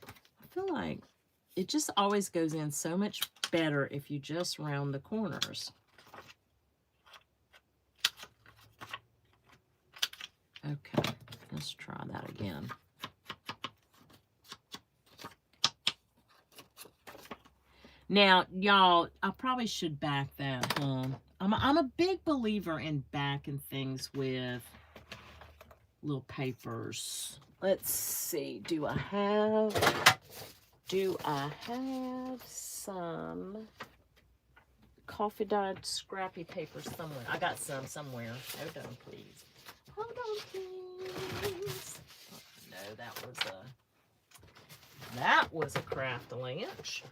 I feel like it just always goes in so much better if you just round the corners. Okay, let's try that again. Now, y'all, I probably should back that, huh? I'm a big believer in backing things with little papers. Let's see. Do I have some coffee dyed scrappy paper somewhere? I got some somewhere. Hold on, please. Hold on, please. Oh, no, that was a craft lunch.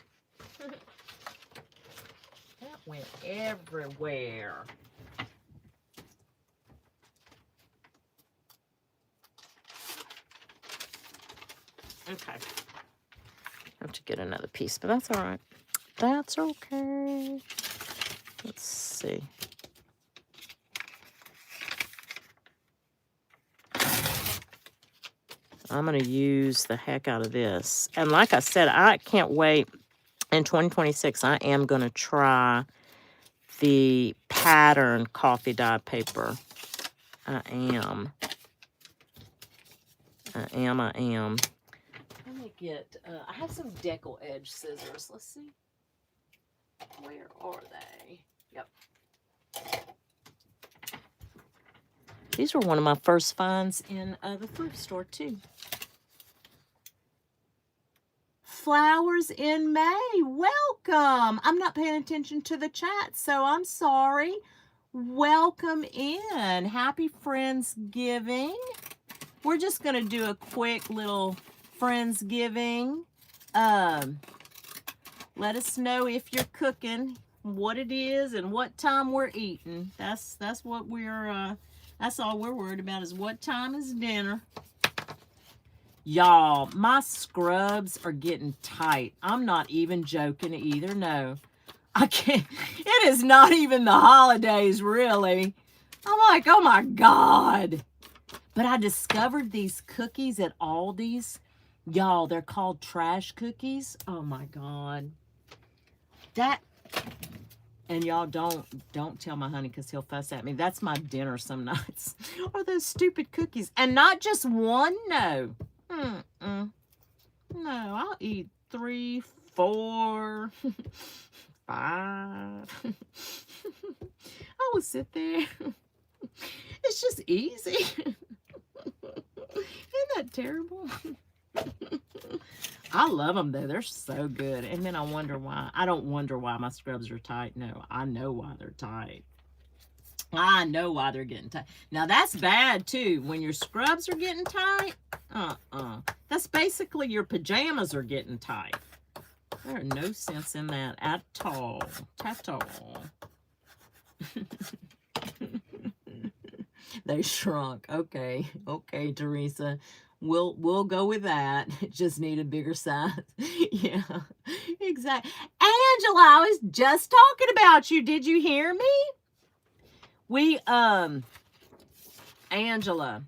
That went everywhere. Okay. I have to get another piece, but that's all right. That's okay. Let's see. I'm going to use the heck out of this. And like I said, I can't wait. In 2026, I am going to try the pattern coffee dye paper. I am. Let me get, I have some decal edge scissors. Let's see. Where are they? Yep. These were one of my first finds in the thrift store, too. Flowers in May. Welcome. I'm not paying attention to the chat, so I'm sorry. Welcome in. Happy Friendsgiving. We're just going to do a quick little Friendsgiving. Let us know if you're cooking, what it is, and what time we're eating. That's what we're that's all we're worried about is what time is dinner. Y'all, my scrubs are getting tight. I'm not even joking either. No, I can't. It is not even the holidays, really. I'm like, oh my God. But I discovered these cookies at Aldi's. Y'all, they're called trash cookies. Oh my God. And y'all don't tell my honey because he'll fuss at me. That's my dinner some nights. Or those stupid cookies. And not just one, no. No, I'll eat 3, 4, 5. I will sit there. It's just easy. Isn't that terrible? I love them, though. They're so good. And then I wonder why. I don't wonder why my scrubs are tight. No, I know why they're tight. I know why they're getting tight. Now, that's bad, too. When your scrubs are getting tight, that's basically your pajamas are getting tight. There's no sense in that at all. At all. They shrunk. Okay. Okay, Teresa. We'll go with that. Just need a bigger size. Yeah, exactly. Angela, I was just talking about you. Did you hear me? Angela,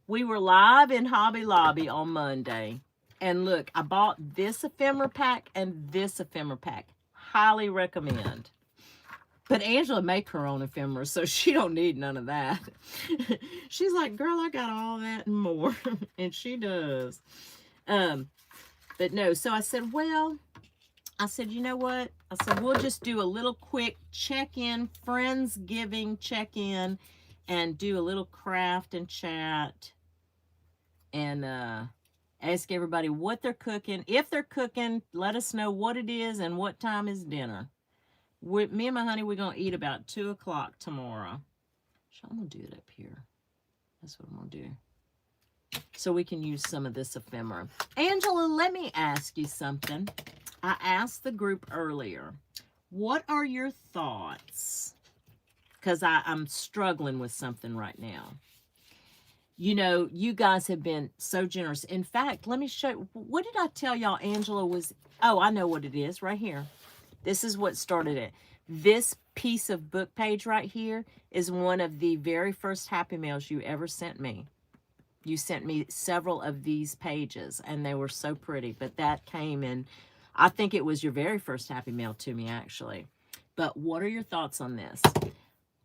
we were live in Hobby Lobby on Monday. And look, I bought this ephemera pack and this ephemera pack. Highly recommend. But Angela make her own ephemera, so she don't need none of that. She's like, girl, I got all that and more. And she does. But no, so I said, well, you know what? I said, we'll just do a little quick check-in, Friendsgiving check-in, and do a little craft and chat, and ask everybody what they're cooking. If they're cooking, let us know what it is and what time is dinner. Me and my honey, we're going to eat about 2 o'clock tomorrow. So I'm going to do it up here. That's what I'm going to do. So we can use some of this ephemera. Angela, let me ask you something. I asked the group earlier, what are your thoughts? Because I'm struggling with something right now. You know, you guys have been so generous. In fact, let me show you. What did I tell y'all Angela was? Oh, I know what it is right here. This is what started it. This piece of book page right here is one of the very first Happy Mails you ever sent me. You sent me several of these pages, and they were so pretty. But that came in, I think it was your very first Happy Mail to me, actually. But what are your thoughts on this?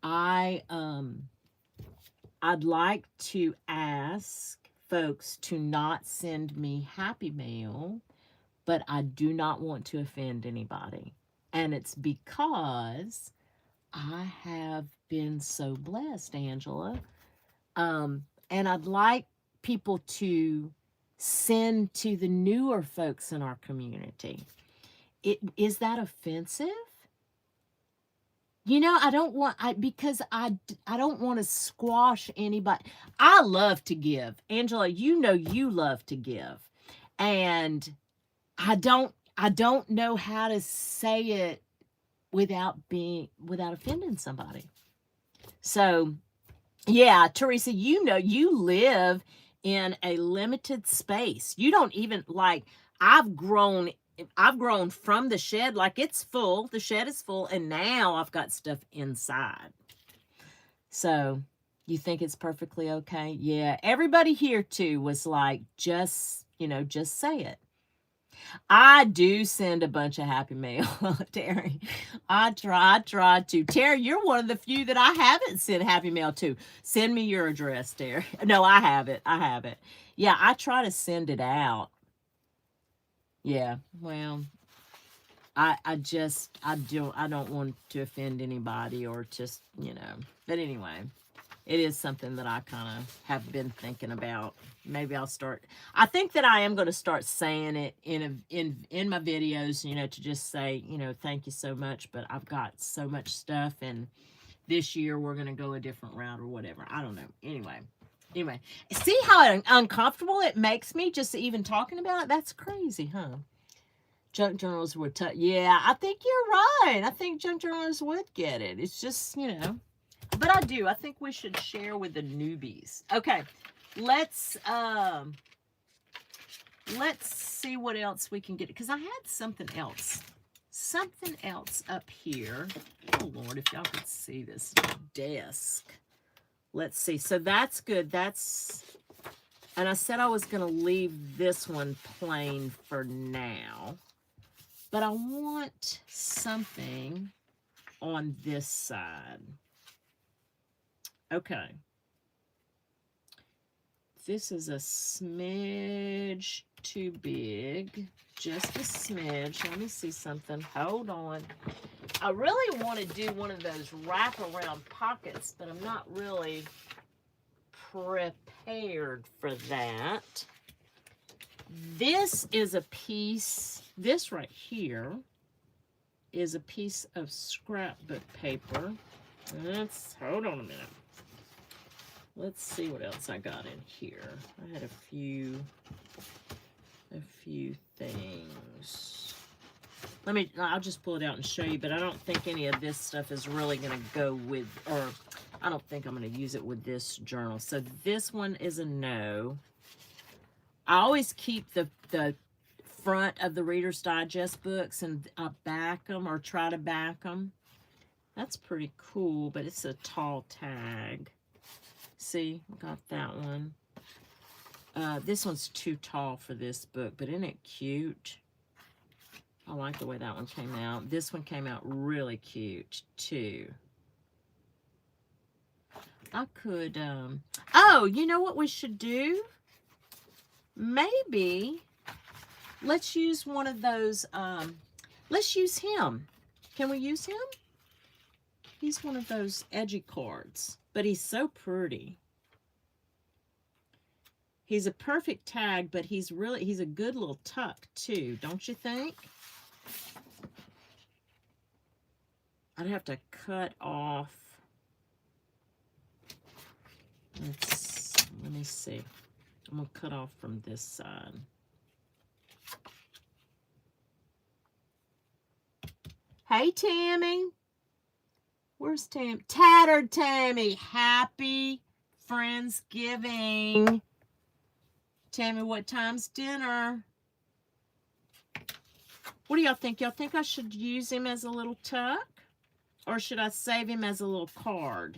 I'd like to ask folks to not send me Happy Mail, but I do not want to offend anybody. And it's because I have been so blessed, Angela. And I'd like people to send to the newer folks in our community. Is that offensive? You know, I don't want, because I don't want to squash anybody. I love to give. Angela, you know you love to give. And I don't know how to say it without offending somebody. So, yeah, Teresa, you know you live in a limited space. You don't even, like, I've grown from the shed, like it's full. The shed is full, and now I've got stuff inside. So, you think it's perfectly okay? Yeah, everybody here too was like, just say it. I do send a bunch of Happy Mail, Terry. I try to. Terry, you're one of the few that I haven't sent Happy Mail to. Send me your address, Terry. No, I have it. Yeah, I try to send it out. Yeah, well, I don't want to offend anybody or just, but anyway, it is something that I kind of have been thinking about. Maybe I'll start. I think that I am going to start saying it in my videos, to just say, thank you so much, but I've got so much stuff, and this year we're going to go a different route or whatever. I don't know. Anyway, see how uncomfortable it makes me just even talking about it? That's crazy, huh? Junk journals would yeah, I think you're right. I think junk journals would get it. It's just, but I think we should share with the newbies. Okay, let's see what else we can get, because I had something else up here. Oh Lord, if y'all could see this desk. Let's see. So that's good. And I said I was going to leave this one plain for now, but I want something on this side. Okay. This is a smidge too big. Just a smidge. Let me see something. Hold on. I really want to do one of those wraparound pockets, but I'm not really prepared for that. This is a piece, this right here is a piece of scrapbook paper. Hold on a minute. Let's see what else I got in here. I had a few things. I'll just pull it out and show you, but I don't think any of this stuff is really going to go with, or I don't think I'm going to use it with this journal. So this one is a no. I always keep the front of the Reader's Digest books, and I back them or try to back them. That's pretty cool, but it's a tall tag. See, got that one. This one's too tall for this book, but isn't it cute? I like the way that one came out. This one came out really cute, too. I could, oh, you know what we should do? Maybe let's use one of those, let's use him. Can we use him? He's one of those edgy cards, but he's so pretty. He's a perfect tag, but he's a good little tuck too, don't you think? I'd have to cut off. Let me see. I'm gonna cut off from this side. Hey, Tammy. Where's Tam? Tattered Tammy. Happy Friendsgiving. Tammy, what time's dinner? What do y'all think? Y'all think I should use him as a little tuck? Or should I save him as a little card?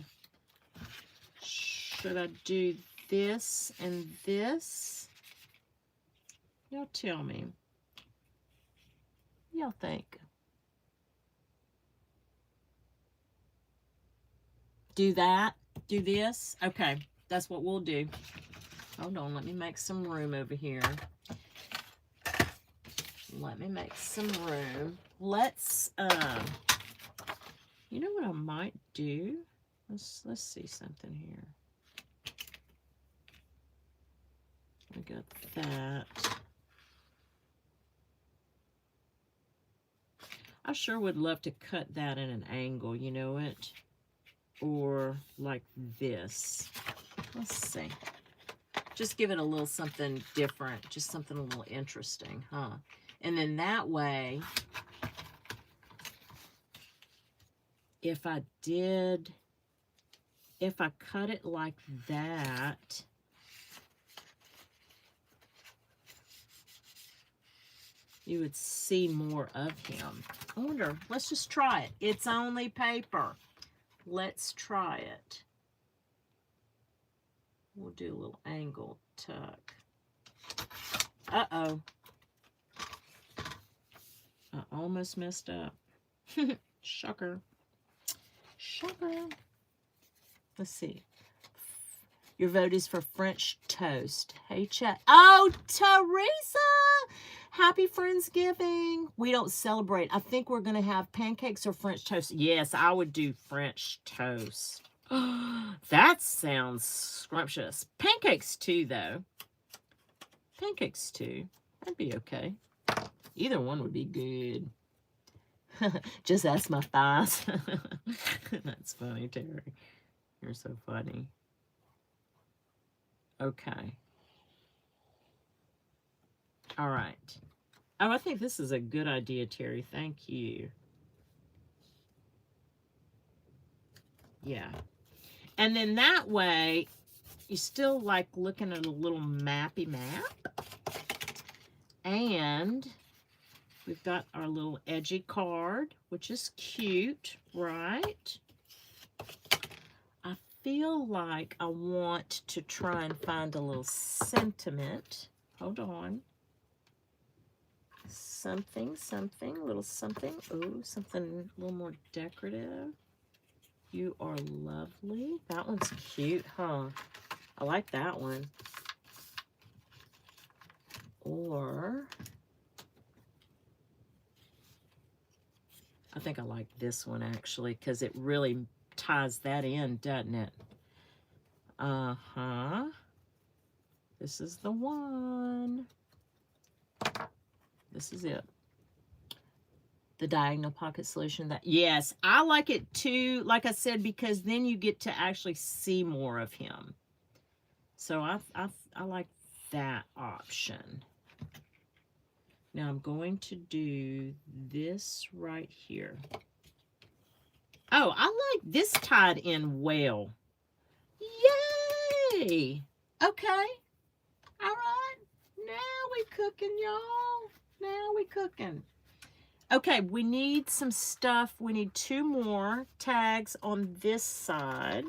Should I do this and this? Y'all tell me. Y'all think? Do that? Do this? Okay, that's what we'll do. Hold on, let me make some room over here. Let me make some room. Let's, you know what I might do? Let's see something here. I got that. I sure would love to cut that at an angle, you know it? Or like this. Let's see. Just give it a little something different. Just something a little interesting, huh? And then that way, if I cut it like that, you would see more of him. I wonder, let's just try it. It's only paper. Let's try it. We'll do a little angle tuck. Uh-oh. I almost messed up. Shocker. Shocker. Let's see. Your vote is for French toast. Hey, chat. Oh, Teresa! Happy Friendsgiving. We don't celebrate. I think we're going to have pancakes or French toast. Yes, I would do French toast. That sounds scrumptious. Pancakes too, though. Pancakes too. That'd be okay. Either one would be good. Just ask my thighs. That's funny, Terry. You're so funny. Okay. All right. Oh, I think this is a good idea, Terry. Thank you. Yeah. And then that way, you still like looking at a little mappy map. And we've got our little edgy card, which is cute, right? I feel like I want to try and find a little sentiment. Hold on. Something, a little something. Oh, something a little more decorative. You are lovely. That one's cute, huh? I like that one. Or I think I like this one actually because it really ties that in, doesn't it? Uh-huh. This is the one. This is it. The diagonal pocket solution. That, yes, I like it too, like I said, because then you get to actually see more of him. So I like that option. Now I'm going to do this right here. Oh, I like this tied in well. Yay! Okay. All right. Now we cooking, y'all. Now we cooking. Okay, we need some stuff. We need 2 more tags on this side.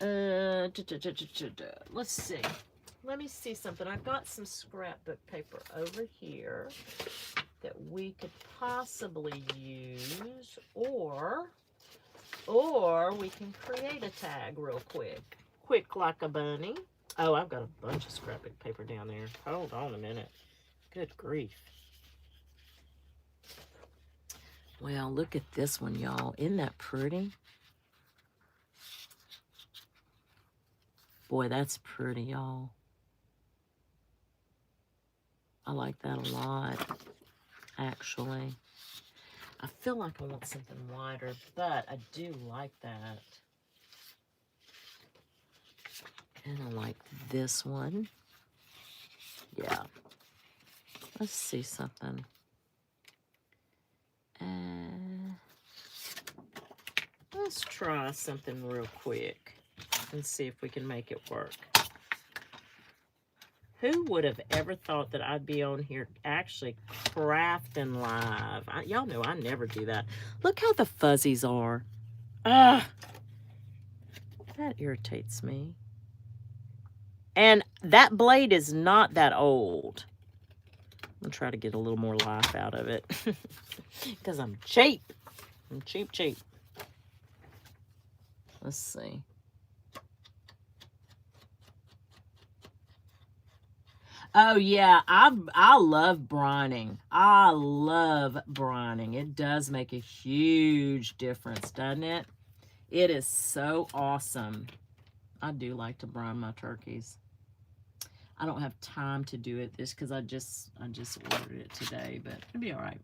Let's see. Let me see something. I've got some scrapbook paper over here that we could possibly use, or we can create a tag real quick. Quick like a bunny. Oh, I've got a bunch of scrapbook paper down there. Hold on a minute. Good grief. Well, look at this one, y'all. Isn't that pretty? Boy, that's pretty, y'all. I like that a lot, actually. I feel like I want something wider, but I do like that. And I like this one. Yeah. Let's see something. Let's try something real quick and see if we can make it work. Who would have ever thought that I'd be on here actually crafting live? Y'all know I never do that. Look how the fuzzies are. Ugh. That irritates me. And that blade is not that old. I'm going to try to get a little more life out of it. Because I'm cheap. I'm cheap. Let's see. Oh, yeah. I love brining. I love brining. It does make a huge difference, doesn't it? It is so awesome. I do like to brine my turkeys. I don't have time to do it because I just ordered it today, but it'll be all right.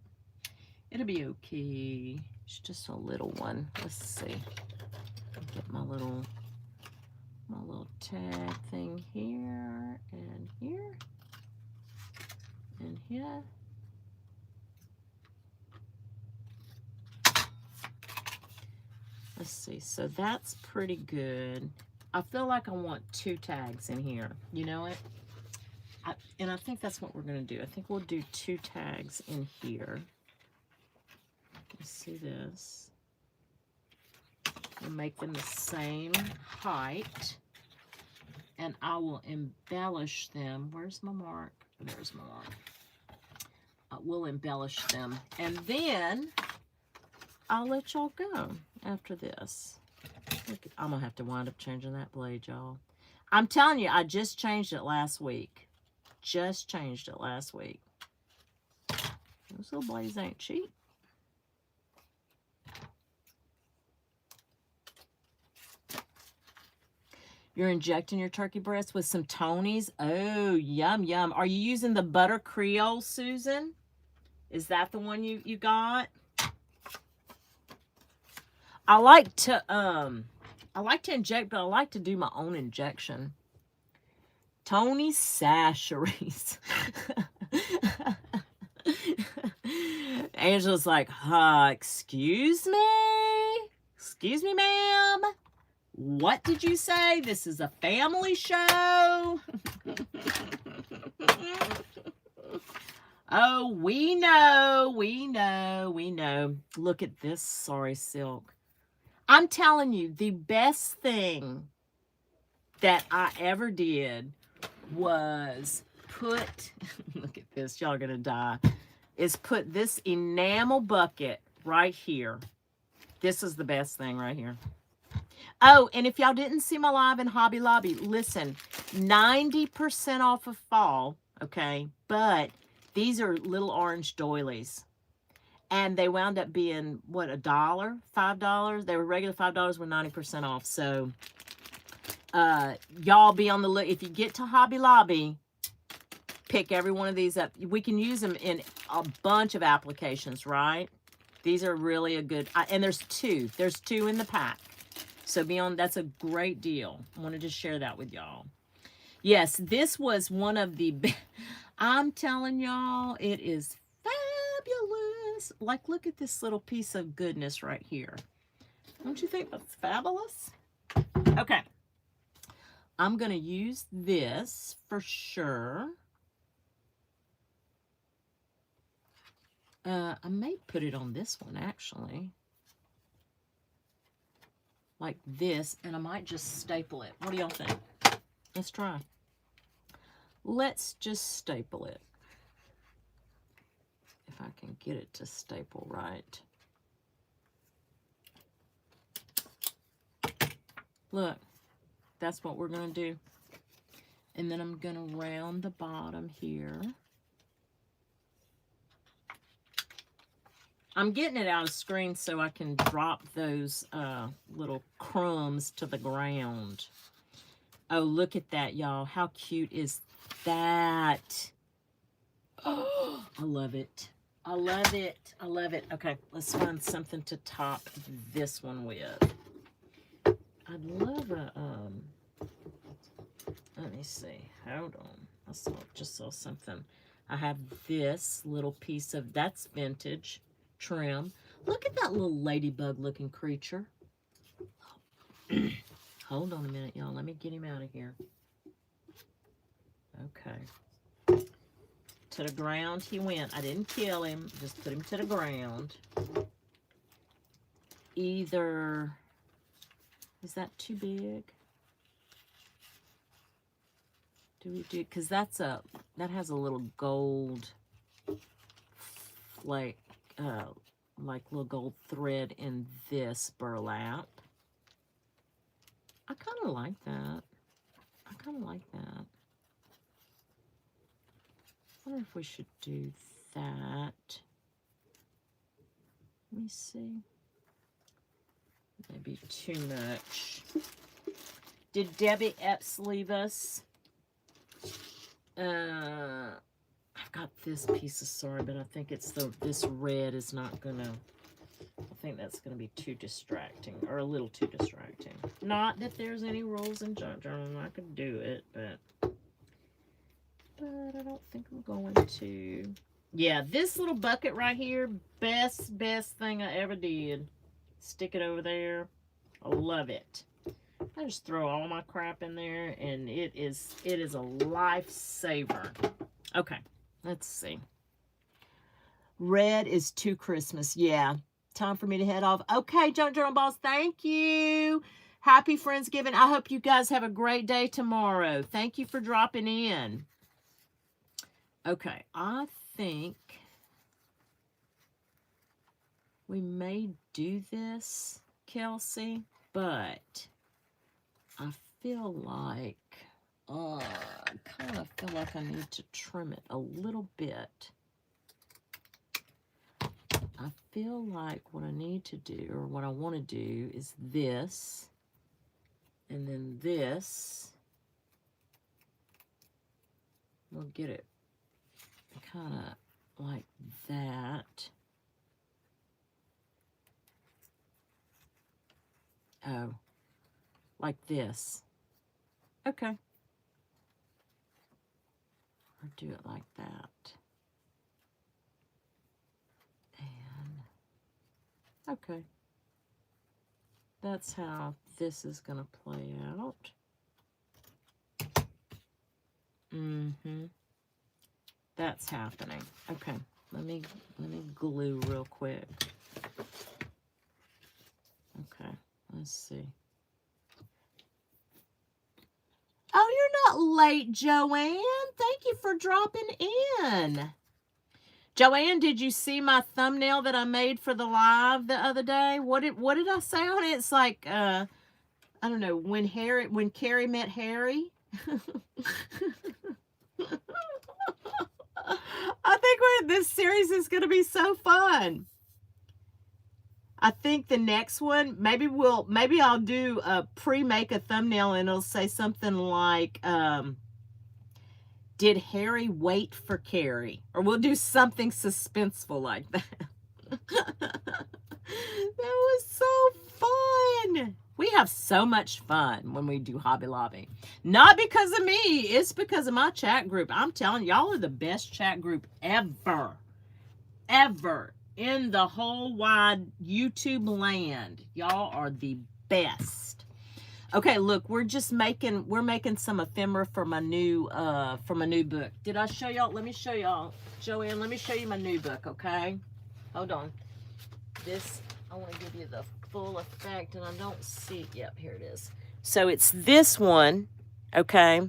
It'll be okay. It's just a little one. Let's see. Get my little tag thing here and here and here. Let's see. So that's pretty good. I feel like I want 2 tags in here. You know it? And I think that's what we're going to do. I think we'll do 2 tags in here. Let's see this. And make them the same height. And I will embellish them. Where's my mark? There's my mark. We'll embellish them. And then I'll let y'all go after this. Look, I'm going to have to wind up changing that blade, y'all. I'm telling you, I just changed it last week. Just changed it last week. Those little blades ain't cheap. You're injecting your turkey breast with some Tony's. Oh, yum, yum. Are you using the butter Creole, Susan? Is that the one you got? I like to inject, but I like to do my own injection. Tony's Sacheries. Angela's like, excuse me? Excuse me, ma'am? What did you say? This is a family show? Oh, we know. Look at this Sari silk. I'm telling you, the best thing that I ever did was put, look at this, y'all are gonna die, is put this enamel bucket right here. This is the best thing right here. Oh, and if y'all didn't see my live in Hobby Lobby, listen, 90% off of fall, okay? But these are little orange doilies. And they wound up being, what, $1? $5? They were regular $5 with 90% off. So, y'all be on the look. If you get to Hobby Lobby, pick every one of these up. We can use them in a bunch of applications, right? These are really a good, and there's 2. There's 2 in the pack. So that's a great deal. I wanted to share that with y'all. Yes, this was one of the, I'm telling y'all, it is fabulous. Like, look at this little piece of goodness right here. Don't you think that's fabulous? Okay. I'm going to use this for sure. I may put it on this one, actually. Like this, and I might just staple it. What do y'all think? Let's try. Let's just staple it. If I can get it to staple right. Look, that's what we're going to do. And then I'm going to round the bottom here. I'm getting it out of screen so I can drop those little crumbs to the ground. Oh, look at that, y'all. How cute is that? Oh, I love it. I love it. I love it. Okay, let's find something to top this one with. I'd love a, let me see. Hold on. I just saw something. I have this little piece of, that's vintage trim. Look at that little ladybug looking creature. Hold on a minute, y'all. Let me get him out of here. Okay. To the ground he went. I didn't kill him. Just put him to the ground. Either... Is that too big? Do we do... Because that's a... That has a little gold... Like little gold thread in this burlap. I kind of like that. I kind of like that. I wonder if we should do that. Let me see. Maybe too much. Did Debbie Epps leave us? I've got this piece of sorry, but I think it's this red is not gonna. I think that's gonna be too distracting, or a little too distracting. Not that there's any rules in junk journal, I could do it, but I don't think I'm going to. Yeah, this little bucket right here, best thing I ever did. Stick it over there. I love it. I just throw all my crap in there, and it is a lifesaver. Okay, let's see. Red is too Christmas. Yeah, time for me to head off. Okay, Junk Journal Boss, thank you. Happy Friendsgiving. I hope you guys have a great day tomorrow. Thank you for dropping in. Okay, I think we may do this, Kelsey, but I feel like, I kind of feel like I need to trim it a little bit. I feel like what I need to do, or what I want to do, is this, and then this. We'll get it kind of like that. Oh, like this. Okay. Or do it like that. And, okay. That's how this is going to play out. That's happening. Okay. Let me glue real quick. Okay. Let's see. Oh, you're not late, Joanne. Thank you for dropping in. Joanne, did you see my thumbnail that I made for the live the other day? What did I say on it? It's like I don't know, when Carrie met Harry. I think this series is going to be so fun. I think the next one, maybe I'll do make a thumbnail and it'll say something like, did Harry wait for Carrie? Or we'll do something suspenseful like that. That was so fun. We have so much fun when we do Hobby Lobby. Not because of me, it's because of my chat group. I'm telling y'all are the best chat group ever. Ever. In the whole wide YouTube land. Y'all are the best. Okay, look, we're making some ephemera for my new book. Did I show y'all? Let me show y'all. Joanne, let me show you my new book, okay? Hold on. This, I want to give you the full effect, and I don't see, yep, here it is. So it's this one, okay?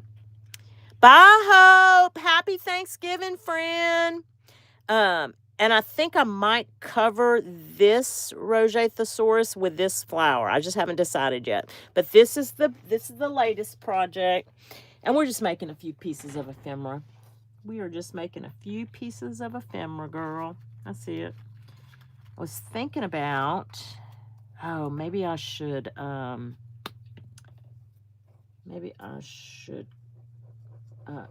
Bye, Hope. Happy Thanksgiving, friend. And I think I might cover this Roget Thesaurus with this flower. I just haven't decided yet. But this is the latest project. And we're just making a few pieces of ephemera. We are just making a few pieces of ephemera, girl. I see it. I was thinking about, oh, maybe I should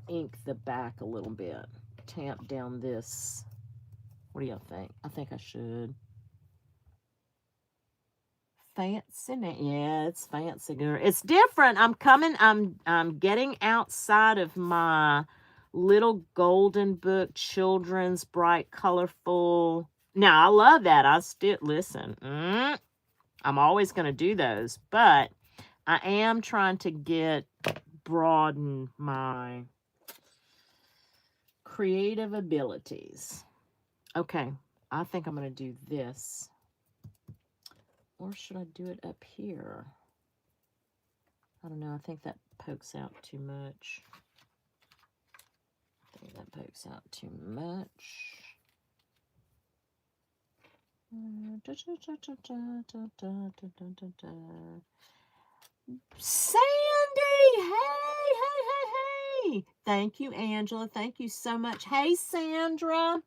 ink the back a little bit. Tamp down this. What do y'all think? I think I should. Fancy, yeah, it's fancy, girl. It's different. I'm getting outside of my little golden book, children's bright, colorful. Now, I love that. I still, listen, I'm always going to do those, but I am trying to broaden my creative abilities. Okay, I think I'm going to do this. Or should I do it up here? I don't know. I think that pokes out too much. Sandy! Hey! Thank you, Angela. Thank you so much. Hey, Sandra.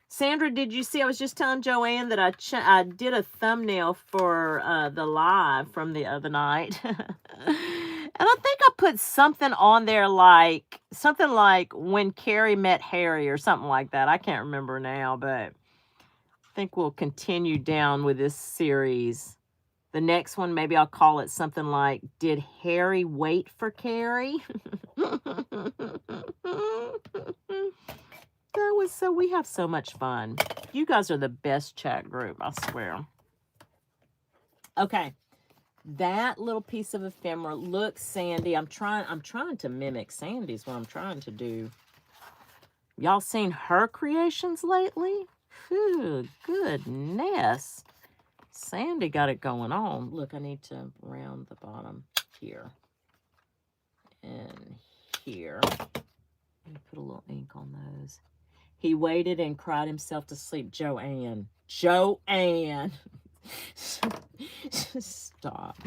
Sandra, did you see? I was just telling Joanne that I did a thumbnail for the live from the other night. And I think I put something on there like when Carrie met Harry or something like that. I can't remember now, but I think we'll continue down with this series. The next one, maybe I'll call it something like, Did Harry Wait for Carrie? So we have so much fun. You guys are the best chat group, I swear. Okay. That little piece of ephemera. Look, Sandy, I'm trying to mimic Sandy's what I'm trying to do. Y'all seen her creations lately? Whew, goodness. Sandy got it going on. Look, I need to round the bottom here. And here. Let me put a little ink on those. He waited and cried himself to sleep. Joanne. Stop.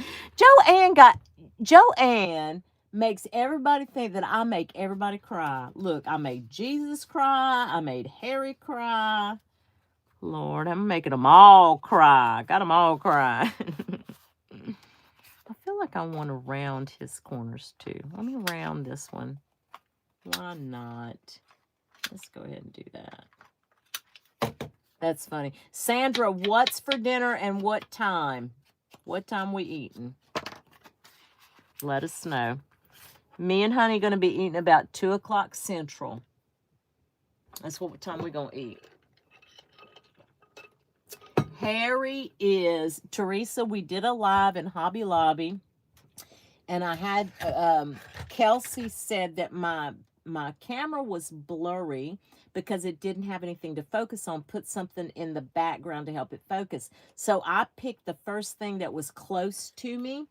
Joanne makes everybody think that I make everybody cry. Look, I made Jesus cry. I made Harry cry. Lord, I'm making them all cry. Got them all cry. I feel like I want to round his corners too. Let me round this one. Why not? Let's go ahead and do that. That's funny. Sandra, what's for dinner and what time? What time we eating? Let us know. Me and Honey going to be eating about 2 o'clock Central. That's what time we're going to eat. Harry is, Teresa, we did a live in Hobby Lobby. And I had, Kelsey said that my camera was blurry because it didn't have anything to focus on. Put something in the background to help it focus. So I picked the first thing that was close to me.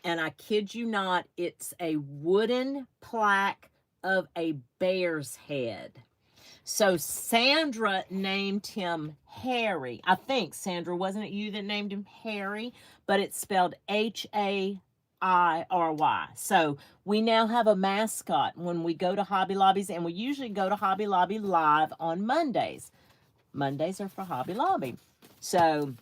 And I kid you not, it's a wooden plaque of a bear's head. So Sandra named him Harry. I think, Sandra, wasn't it you that named him Harry? But it's spelled H-A-I-R-Y. So we now have a mascot when we go to Hobby Lobbies, and we usually go to Hobby Lobby live on Mondays. Mondays are for Hobby Lobby. So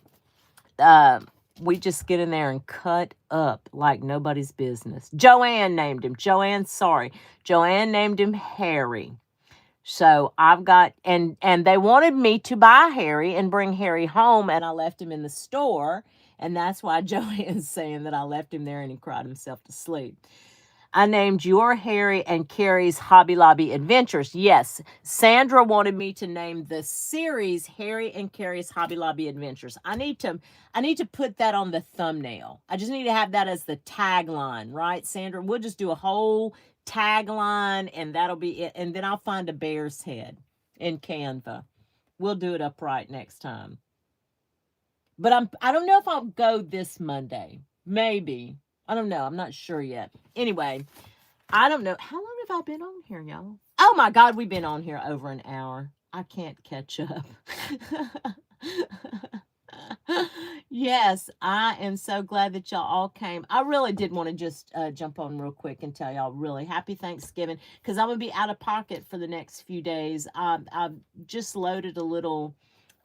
we just get in there and cut up like nobody's business. Joanne named him. Joanne named him Harry. So I've got, and they wanted me to buy Harry and bring Harry home, and I left him in the store. And that's why Joanne's saying that I left him there and he cried himself to sleep. I named your Harry and Carrie's Hobby Lobby Adventures. Yes, Sandra wanted me to name the series Harry and Carrie's Hobby Lobby Adventures. I need to put that on the thumbnail. I just need to have that as the tagline, right, Sandra? We'll just do a whole tagline and that'll be it. And then I'll find a bear's head in Canva. We'll do it upright next time. But I don't know if I'll go this Monday. Maybe. I don't know. I'm not sure yet. Anyway, I don't know. How long have I been on here, y'all? Oh my God, we've been on here over an hour. I can't catch up. Yes, I am so glad that y'all all came. I really did want to just jump on real quick and tell y'all really happy Thanksgiving, because I'm going to be out of pocket for the next few days. I've just loaded a little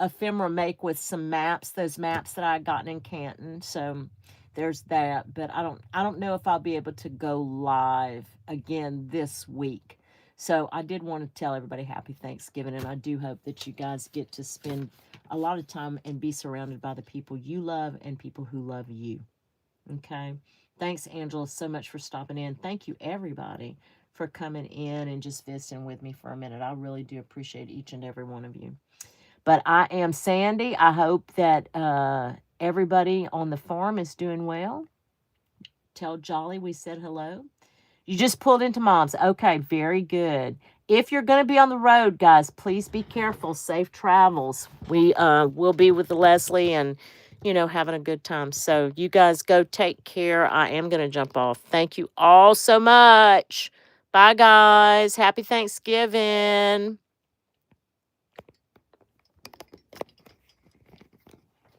ephemera make with some maps, those maps that I had gotten in Canton. So there's that, but I don't know if I'll be able to go live again this week. So I did want to tell everybody happy Thanksgiving, and I do hope that you guys get to spend a lot of time and be surrounded by the people you love and people who love you. Okay. Thanks, Angela, so much for stopping in. Thank you, everybody, for coming in and just visiting with me for a minute. I really do appreciate each and every one of you. But I am Sandy. I hope that everybody on the farm is doing well. Tell Jolly we said hello. You just pulled into Mom's. Okay, very good. If you're going to be on the road, guys, please be careful. Safe travels. We will be with Leslie and, having a good time. So you guys go take care. I am going to jump off. Thank you all so much. Bye, guys. Happy Thanksgiving.